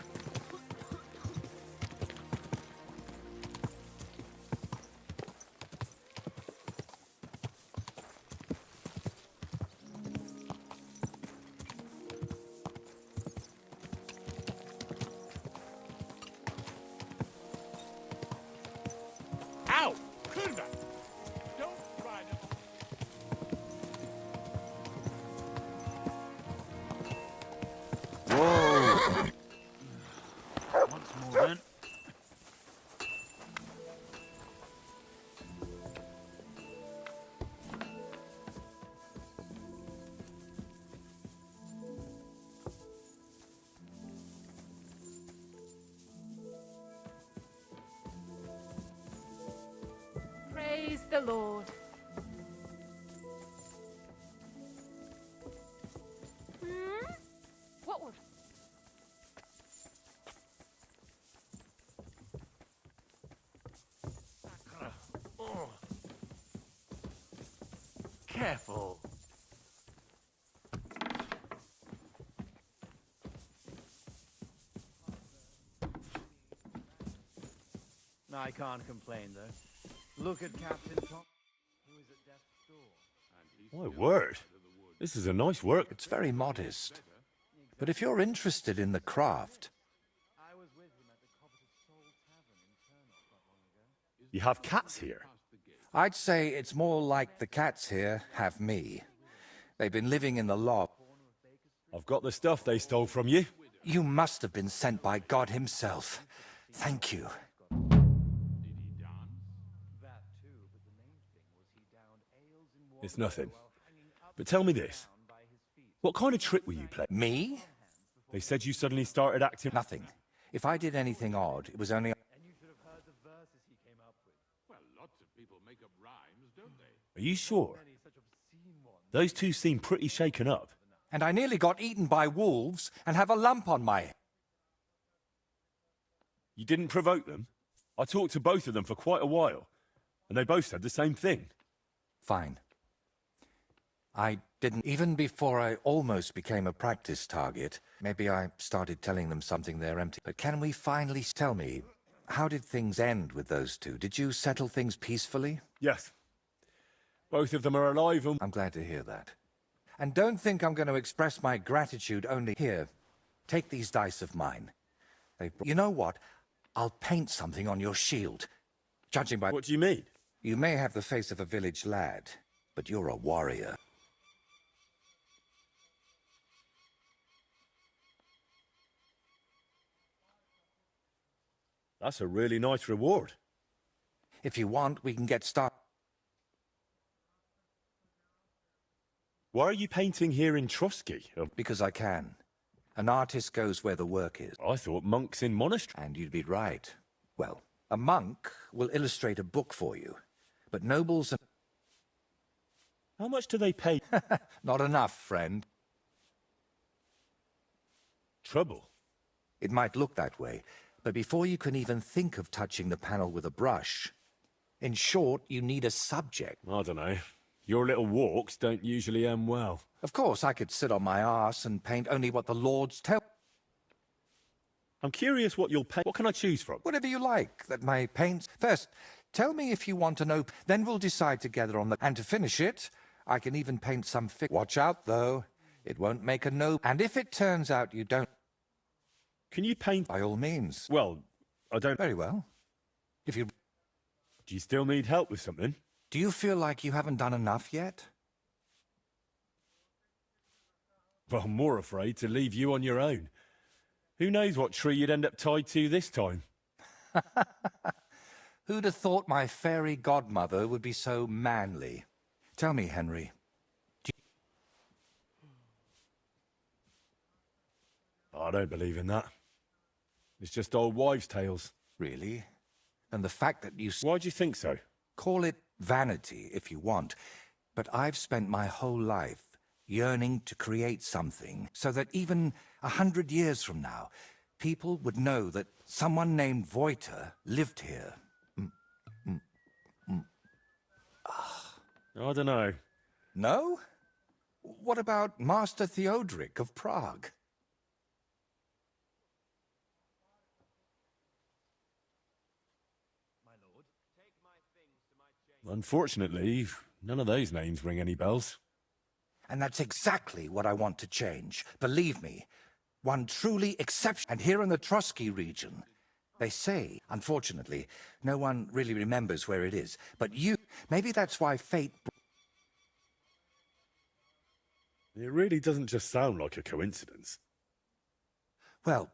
Ow! Kurva! Don't try to... Whoa! Once more then. Praise the Lord. What was... Oh. Careful. No, I can't complain, though. Look at Captain Tom, who is at death's door. My word. This is a nice work. It's very modest. But if you're interested in the craft... You have cats here? I'd say it's more like the cats here have me. They've been living in the loft. I've got the stuff they stole from you. You must have been sent by God himself. Thank you. It's nothing. But tell me this. What kind of trick were you playing? Me? They said you suddenly started acting... Nothing. If I did anything odd, it was only... Well, lots of people make up rhymes, don't they? Are you sure? Those two seem pretty shaken up. And I nearly got eaten by wolves and have a lump on my head. You didn't provoke them? I talked to both of them for quite a while, and they both said the same thing. Fine. I didn't. Even before I almost became a practice target, maybe I started telling them something they're empty. But can we finally tell me, how did things end with those two? Did you settle things peacefully? Yes. Both of them are alive and... I'm glad to hear that. And don't think I'm going to express my gratitude only here. Take these dice of mine. You know what? I'll paint something on your shield. Judging by... What do you mean? You may have the face of a village lad, but you're a warrior. That's a really nice reward. If you want, we can get started. Why are you painting here in Trotsky? Because I can. An artist goes where the work is. I thought monks in monasteries. And you'd be right. Well, a monk will illustrate a book for you, but nobles and... How much do they pay? Not enough, friend. Trouble? It might look that way, but before you can even think of touching the panel with a brush, in short, you need a subject. I don't know. Your little walks don't usually end well. Of course, I could sit on my arse and paint only what the lords tell. I'm curious what you'll paint. What can I choose from? Whatever you like that my paints... First, tell me if you want an open... Then we'll decide together on the... And to finish it, I can even paint some Watch out, though. It won't make a no... And if it turns out you don't... Can you paint... By all means. Well, I don't... Very well. If you... Do you still need help with something? Do you feel like you haven't done enough yet? Well, I'm more afraid to leave you on your own. Who knows what tree you'd end up tied to this time? Who'd have thought my fairy godmother would be so manly? Tell me, Henry. I don't believe in that. It's just old wives' tales. Really? And the fact that you... Why do you think so? Call it vanity if you want, but I've spent my whole life yearning to create something so that even 100 years from now, people would know that someone named Voiter lived here. I don't know. No? What about Master Theodoric of Prague? Unfortunately, none of those names ring any bells. And that's exactly what I want to change. Believe me, one truly exceptional. And here in the Trotsky region, they say, unfortunately, no one really remembers where it is. But you, maybe that's why fate... It really doesn't just sound like a coincidence. Well,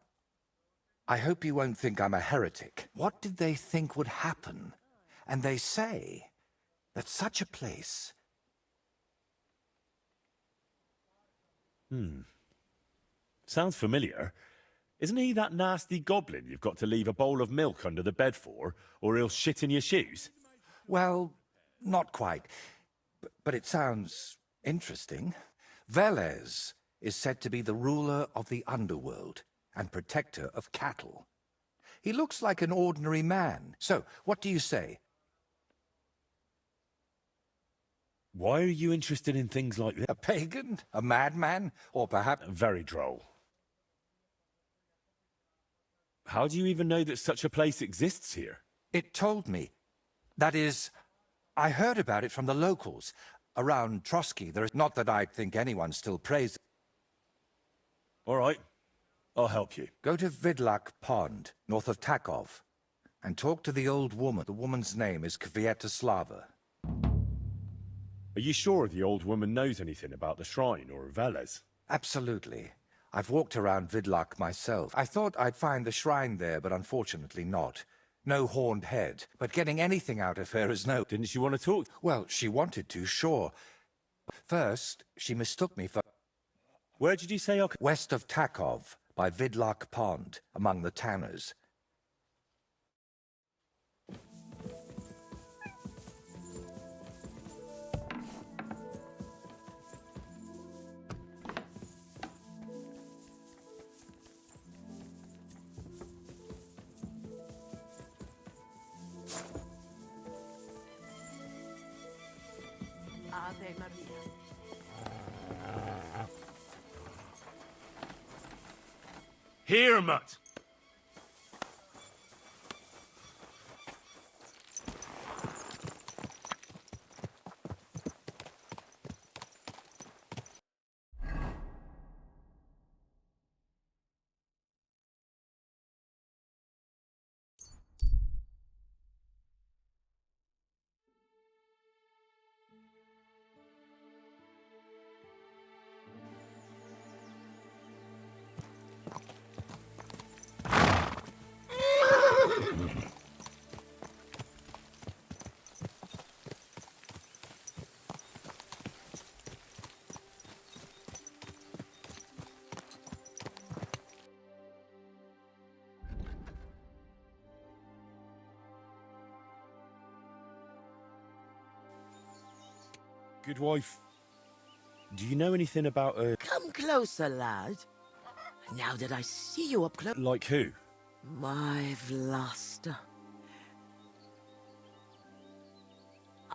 I hope you won't think I'm a heretic. What did they think would happen? And they say that such a place... Sounds familiar. Isn't he that nasty goblin you've got to leave a bowl of milk under the bed for, or he'll shit in your shoes? Well, not quite. But it sounds interesting. Velez is said to be the ruler of the underworld and protector of cattle. He looks like an ordinary man. So, what do you say? Why are you interested in things like this? A pagan? A madman? Or perhaps... Very droll. How do you even know that such a place exists here? It told me. That is, I heard about it from the locals. Around Trotsky, there is... Not that I think anyone still prays... All right. I'll help you. Go to Vidlak Pond, north of Takov, and talk to the old woman. The woman's name is Kvietoslava. Are you sure the old woman knows anything about the shrine or Velez? Absolutely. I've walked around Vidlak myself. I thought I'd find the shrine there, but unfortunately not. No horned head. But getting anything out of her is no... Didn't she want to talk? Well, she wanted to, sure. First, she mistook me for... Where did you say I could... West of Takov, by Vidlak Pond, among the tanners. Ave Maria. Here, mutt! Good wife. Do you know anything about her? Come closer, lad. Now that I see you up close. Like who? My Vlasta.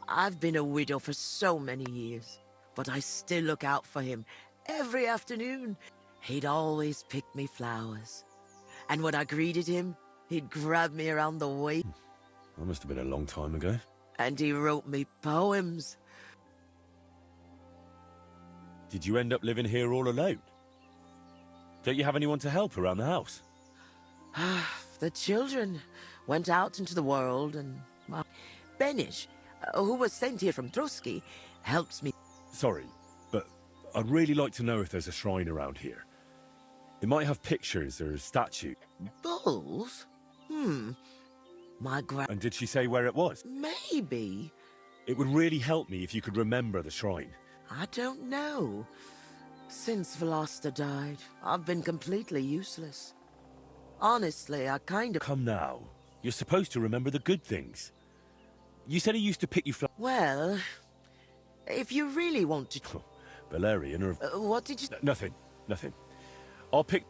I've been a widow for so many years, but I still look out for him every afternoon. He'd always pick me flowers. And when I greeted him, he'd grab me around the waist. That must have been a long time ago. And he wrote me poems. Did you end up living here all alone? Don't you have anyone to help around the house? The children went out into the world, and Benish, who was sent here from Trotsky, helps me. Sorry, but I'd really like to know if there's a shrine around here. It might have pictures or a statue. Bulls? My And did she say where it was? Maybe. It would really help me if you could remember the shrine. I don't know. Since Vlasta died, I've been completely useless. Honestly, I kind of... Come now. You're supposed to remember the good things. You said he used to pick you flowers. Well, if you really want to... Valerian or... what did you... Nothing. Nothing. I'll pick...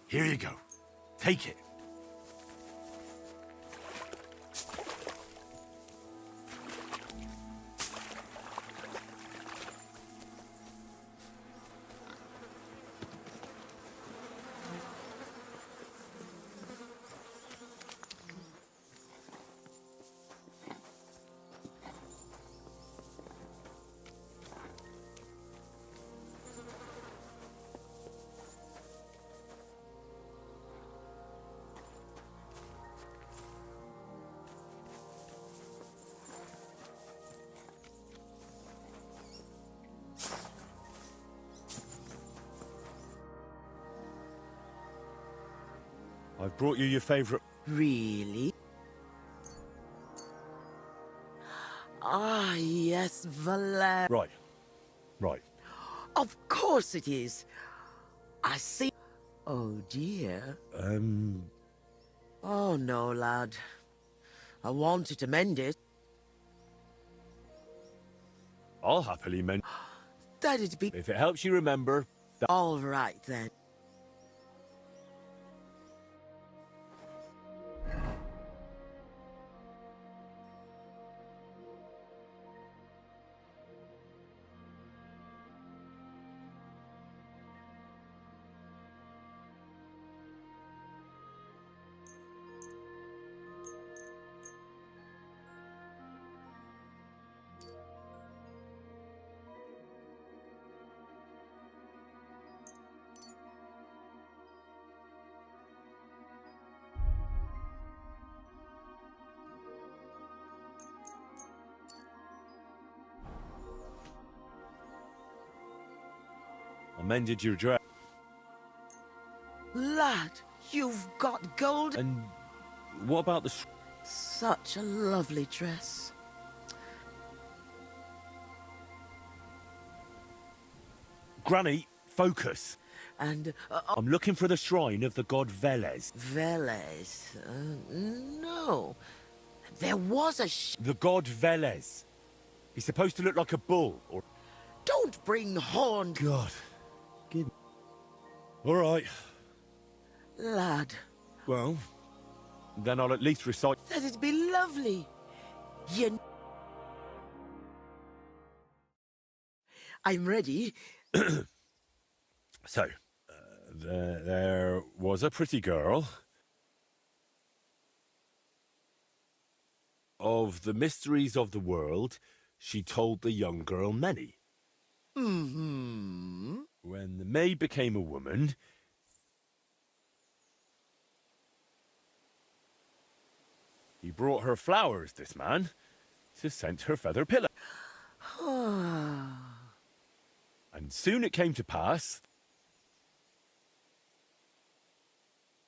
Here you go. Take it. I've brought you your favourite... Really? Ah, yes, Valer. Right. Right. Of course it is. I see. Oh, dear. Oh, no, lad. I wanted to mend it. I'll happily mend... That'd be... If it helps you remember... That... All right, then. I mended your dress. Lad, you've got gold. And what about the... Such a lovely dress. Granny, focus. And... I'm looking for the shrine of the god Veles. Veles? No. There was a The god Veles. He's supposed to look like a bull, or... Don't bring horn... God. Give me... All right. Lad. Well, then I'll at least recite... That'd be lovely. You... I'm ready. So, there was a pretty girl. Of the mysteries of the world, she told the young girl many. Mm-hmm. When the maid became a woman, he brought her flowers, this man, to scent her feather pillow. And soon it came to pass,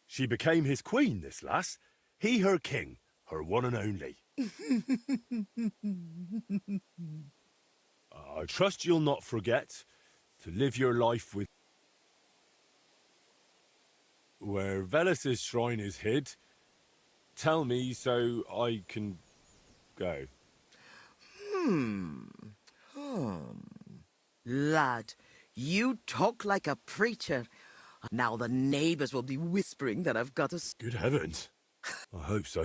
she became his queen, this lass, he her king, her one and only. I trust you'll not forget to live your life with... Where Veles' shrine is hid, tell me so I can go. Lad, you talk like a preacher. Now the neighbors will be whispering that I've got a... Good heavens. I hope so.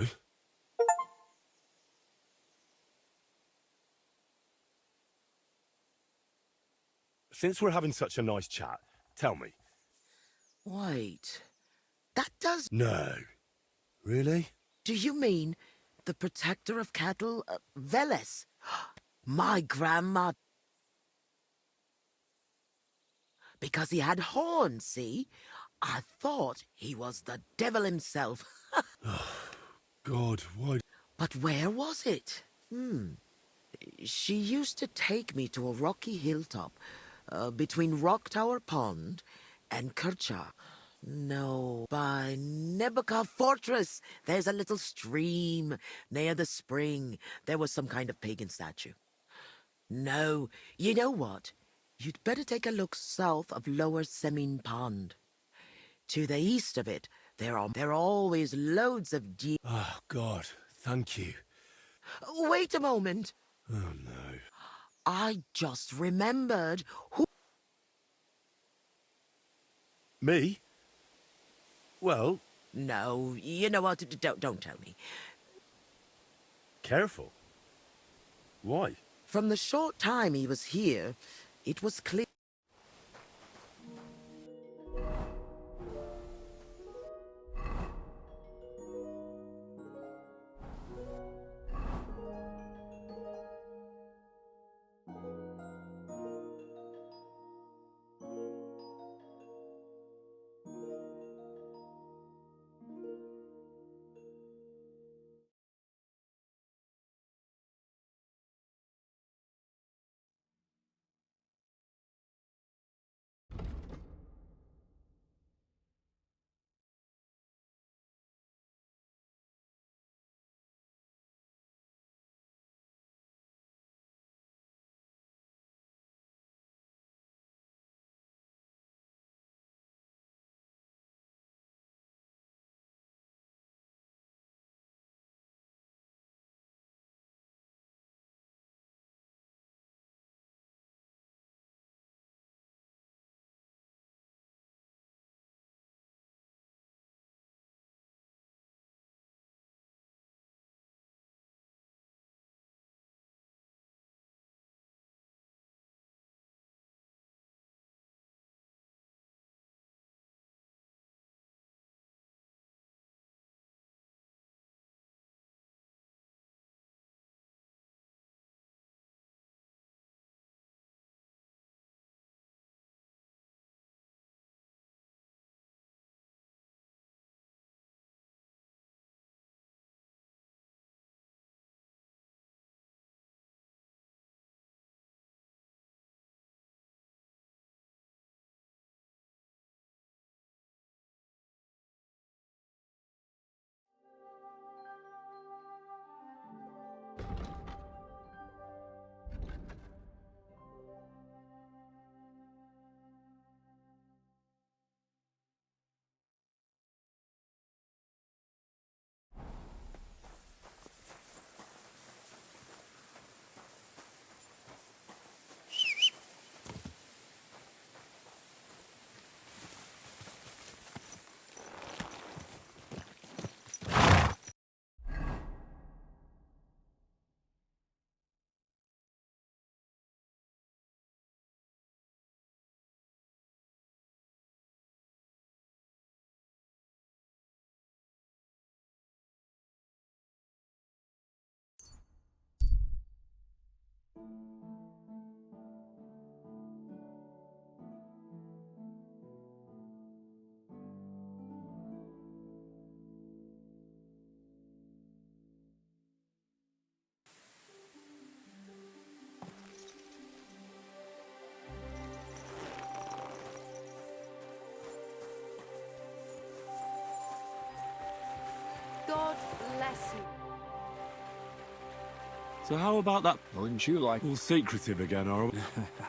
Since we're having such a nice chat, tell me. Wait. That does... No. Really? Do you mean the protector of cattle, Veles? My grandma... Because he had horns, see? I thought he was the devil himself. God, why... But where was it? She used to take me to a rocky hilltop between Rock Tower Pond and Kircha. No, by Nebuchadnezzar Fortress. There's a little stream near the spring. There was some kind of pagan statue. No, you know what? You'd better take a look south of Lower Semin Pond. To the east of it, there are always loads of deer. Oh, God, thank you. Wait a moment. Oh, no. I just remembered who... Me? Well... No, you know what? Don't tell me. Careful. Why? From the short time he was here, it was clear. God bless you. So how about that? Wouldn't you like... All secretive again, are we?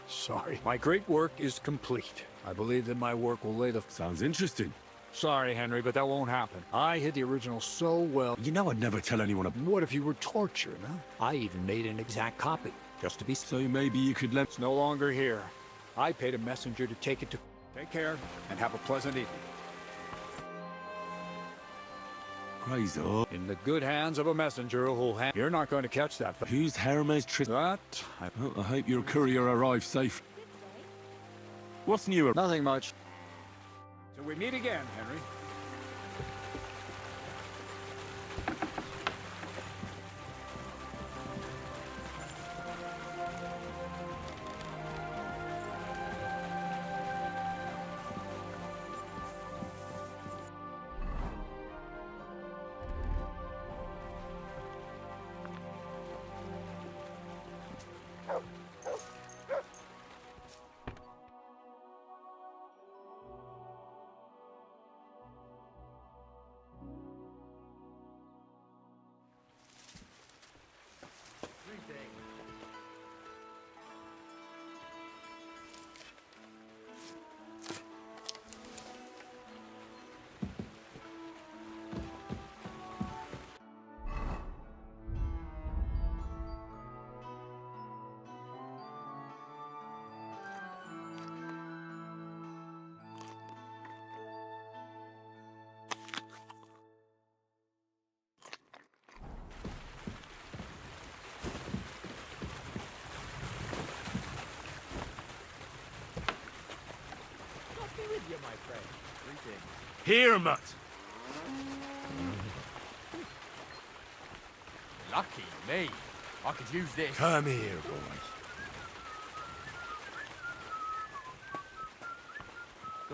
Sorry. My great work is complete. I believe that my work will lay the... Sounds interesting. Sorry, Henry, but that won't happen. I hid the original so well. You know I'd never tell anyone What if you were tortured, huh? I even made an exact copy, just to be... So maybe you could let... It's no longer here. I paid a messenger to take it to... Take care, and have a pleasant evening. Praise God. In the good hands of a messenger who'll hand... You're not going to catch that. Who's Hermes That... I hope your courier arrives safe. What's new? Nothing much. Till we meet again, Henry. Here, mutt. Lucky me. I could use this. Come here, boy.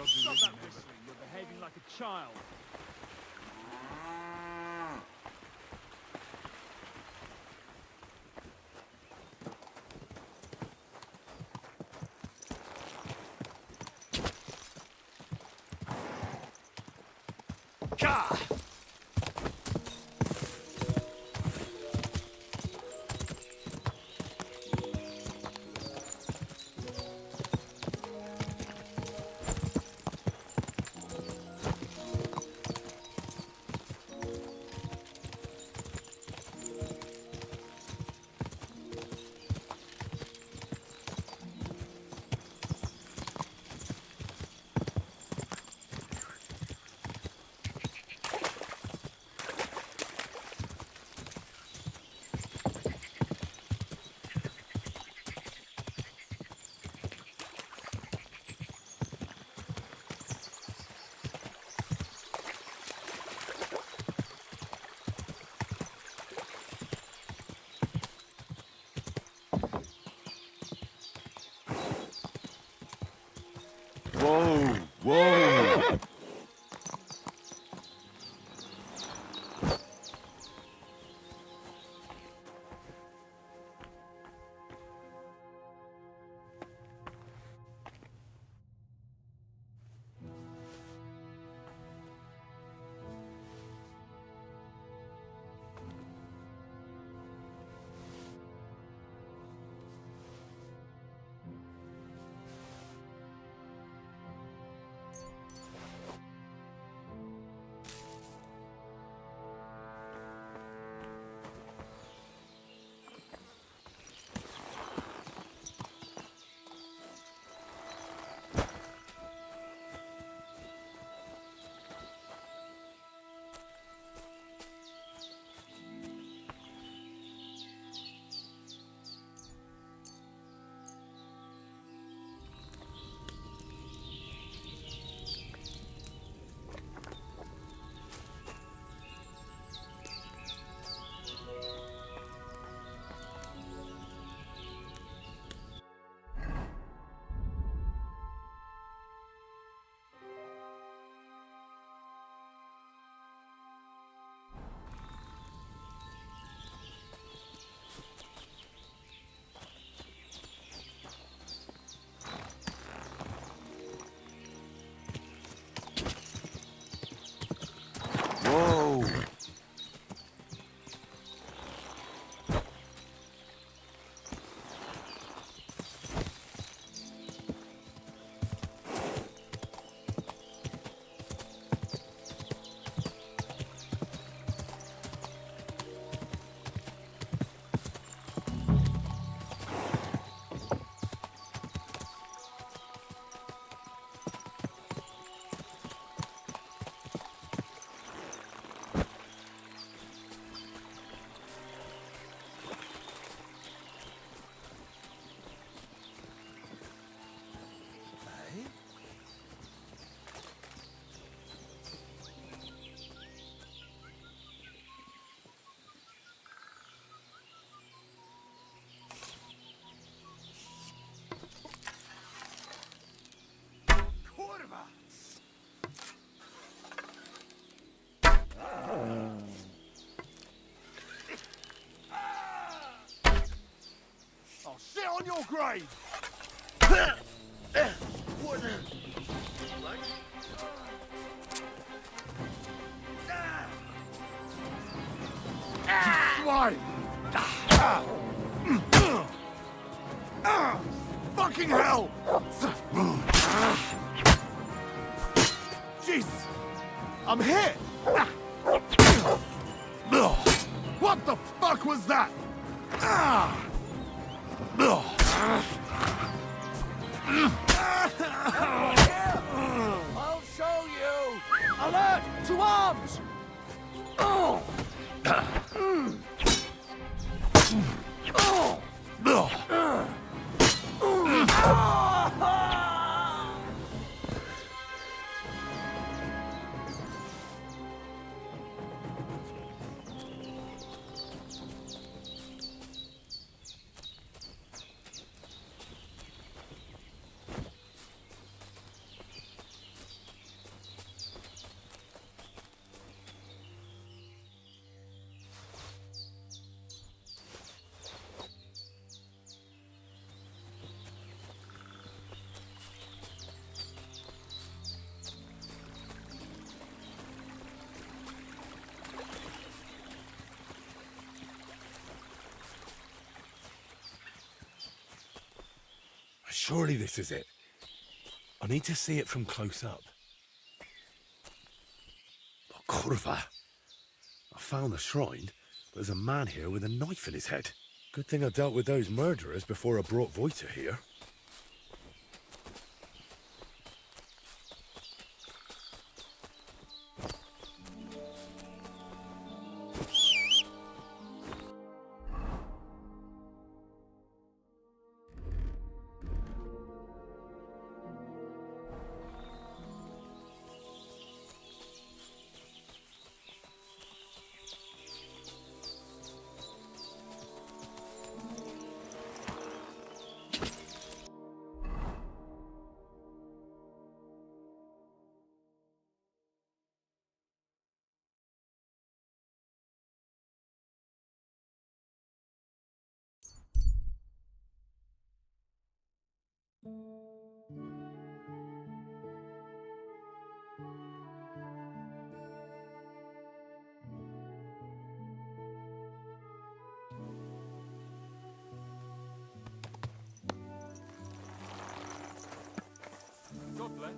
Stop that whistling. You're behaving like a child. Whoa, whoa. Whoa. I'll sit on your grave! What the... Swine! Fucking hell! Jesus! I'm hit! What the fuck was that? I'll show you! Alert! To arms! Surely this is it. I need to see it from close up. Oh, Kurva. I found the shrine, but there's a man here with a knife in his head. Good thing I dealt with those murderers before I brought Voita here. God bless.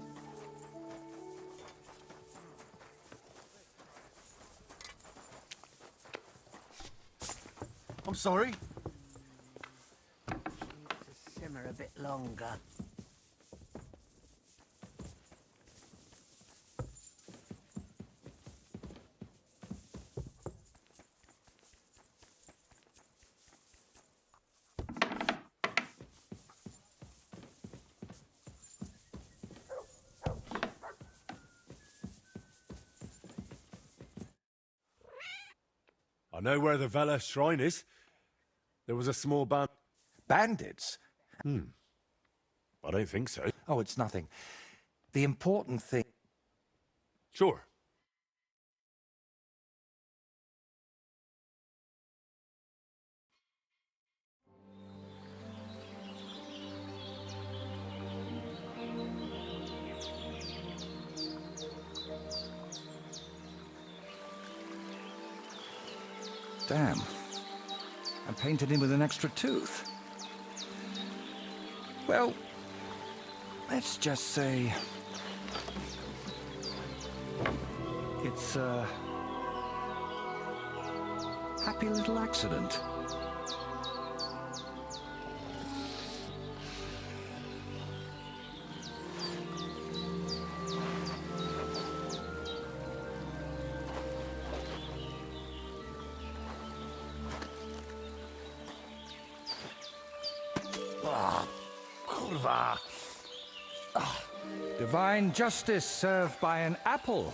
I'm sorry. Simmer a bit longer. I know where the Vela shrine is. There was a small band... Bandits? I don't think so. Oh, it's nothing. The important thing... Sure. Damn. I painted him with an extra tooth. Well, let's just say... it's a... happy little accident. Kurva. Divine justice served by an apple.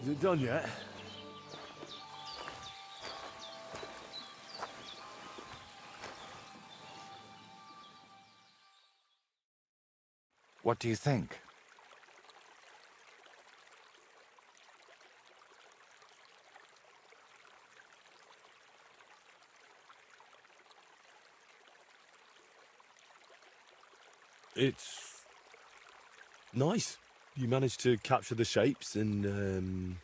Is it done yet? What do you think? It's nice. You managed to capture the shapes and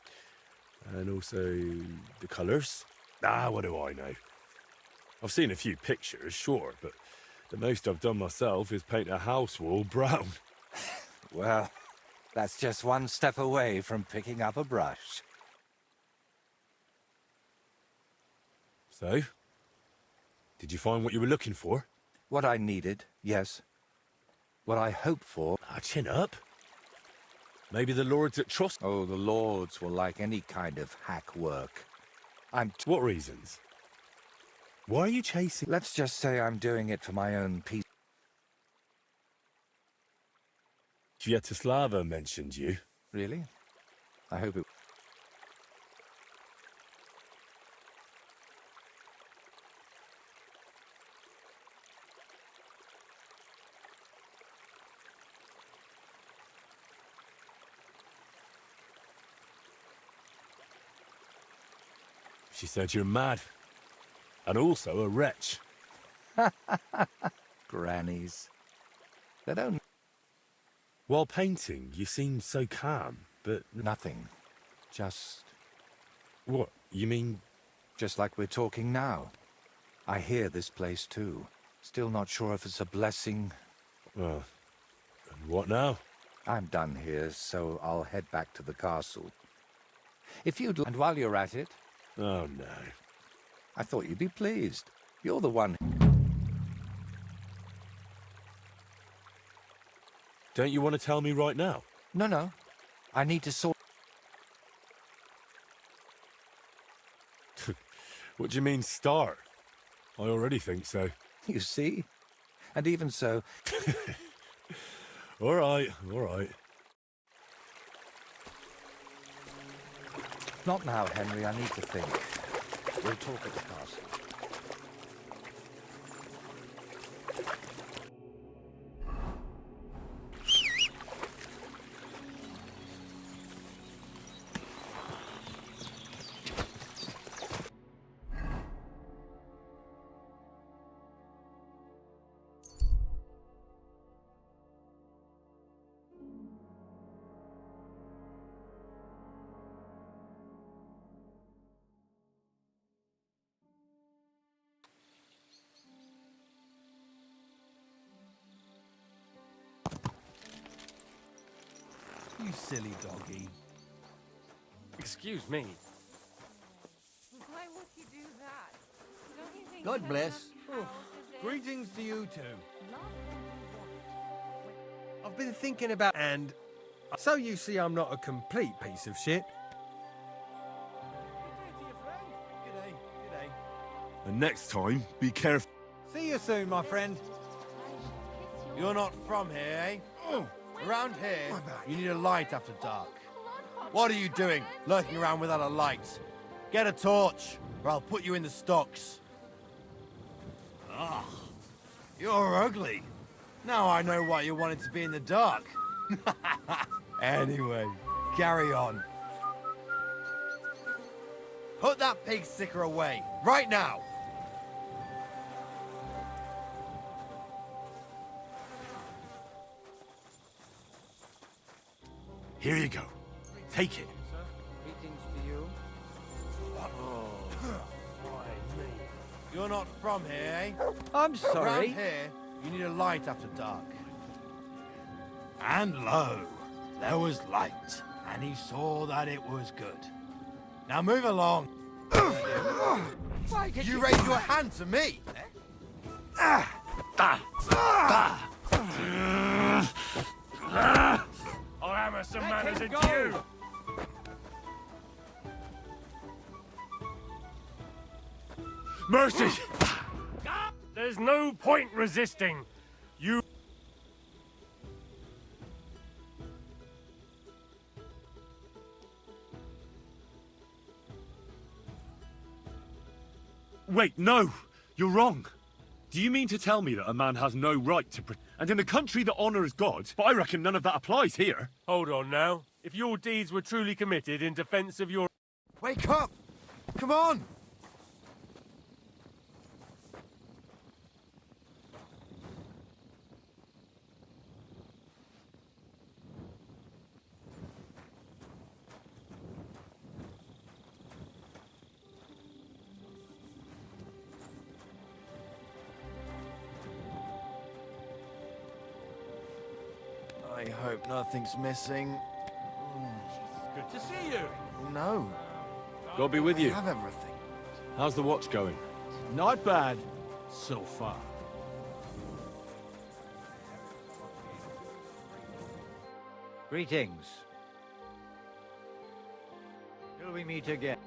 also the colours. What do I know? I've seen a few pictures, sure, but the most I've done myself is paint a house wall brown. Well, that's just one step away from picking up a brush. So, did you find what you were looking for? What I needed, yes. What I hoped for... Chin up. Maybe the lords at Trust... Oh, the lords will like any kind of hack work. What reasons? Why are you chasing... Let's just say I'm doing it for my own peace. Sviatoslava mentioned you. Really? I hope it... She said you're mad. And also a wretch. Grannies. They don't... While painting, you seemed so calm. But... Nothing. Just... What? You mean... Just like we're talking now. I hear this place too. Still not sure if it's a blessing. Well, and what now? I'm done here, so I'll head back to the castle. If you'd... And while you're at it... Oh, no. I thought you'd be pleased. You're the one... Don't you want to tell me right now? No. I need to sort... What do you mean, start? I already think so. You see? And even so... All right. Not now, Henry. I need to think. We'll talk at the castle. You silly doggy. Excuse me. Why would you do that? Don't you think God that bless. enough house is Greetings to you too. I've been thinking about... And... So you see I'm not a complete piece of shit. And next time, be careful. See you soon, my friend. You're not from here, eh? Around here, you need a light after dark. What are you doing, lurking around without a light? Get a torch, or I'll put you in the stocks. Ah, you're ugly. Now I know why you wanted to be in the dark. Anyway, carry on. Put that pig sticker away, right now! Here you go. Take it. Greetings to you. You're not from here, eh? I'm sorry. Around here, you need a light after dark. And lo, there was light, and he saw that it was good. Now move along. You raised your hand to me. I'll hammer some manners at you! Mercy! There's no point resisting. You... Wait, no! You're wrong. Do you mean to tell me that a man has no right to... And in a country that honours God, but I reckon none of that applies here. Hold on now. If your deeds were truly committed in defence of your... Wake up! Come on! I hope nothing's missing. Good to see you. No. God be with you. I have everything. How's the watch going? Not bad, so far. Greetings. Till we meet again.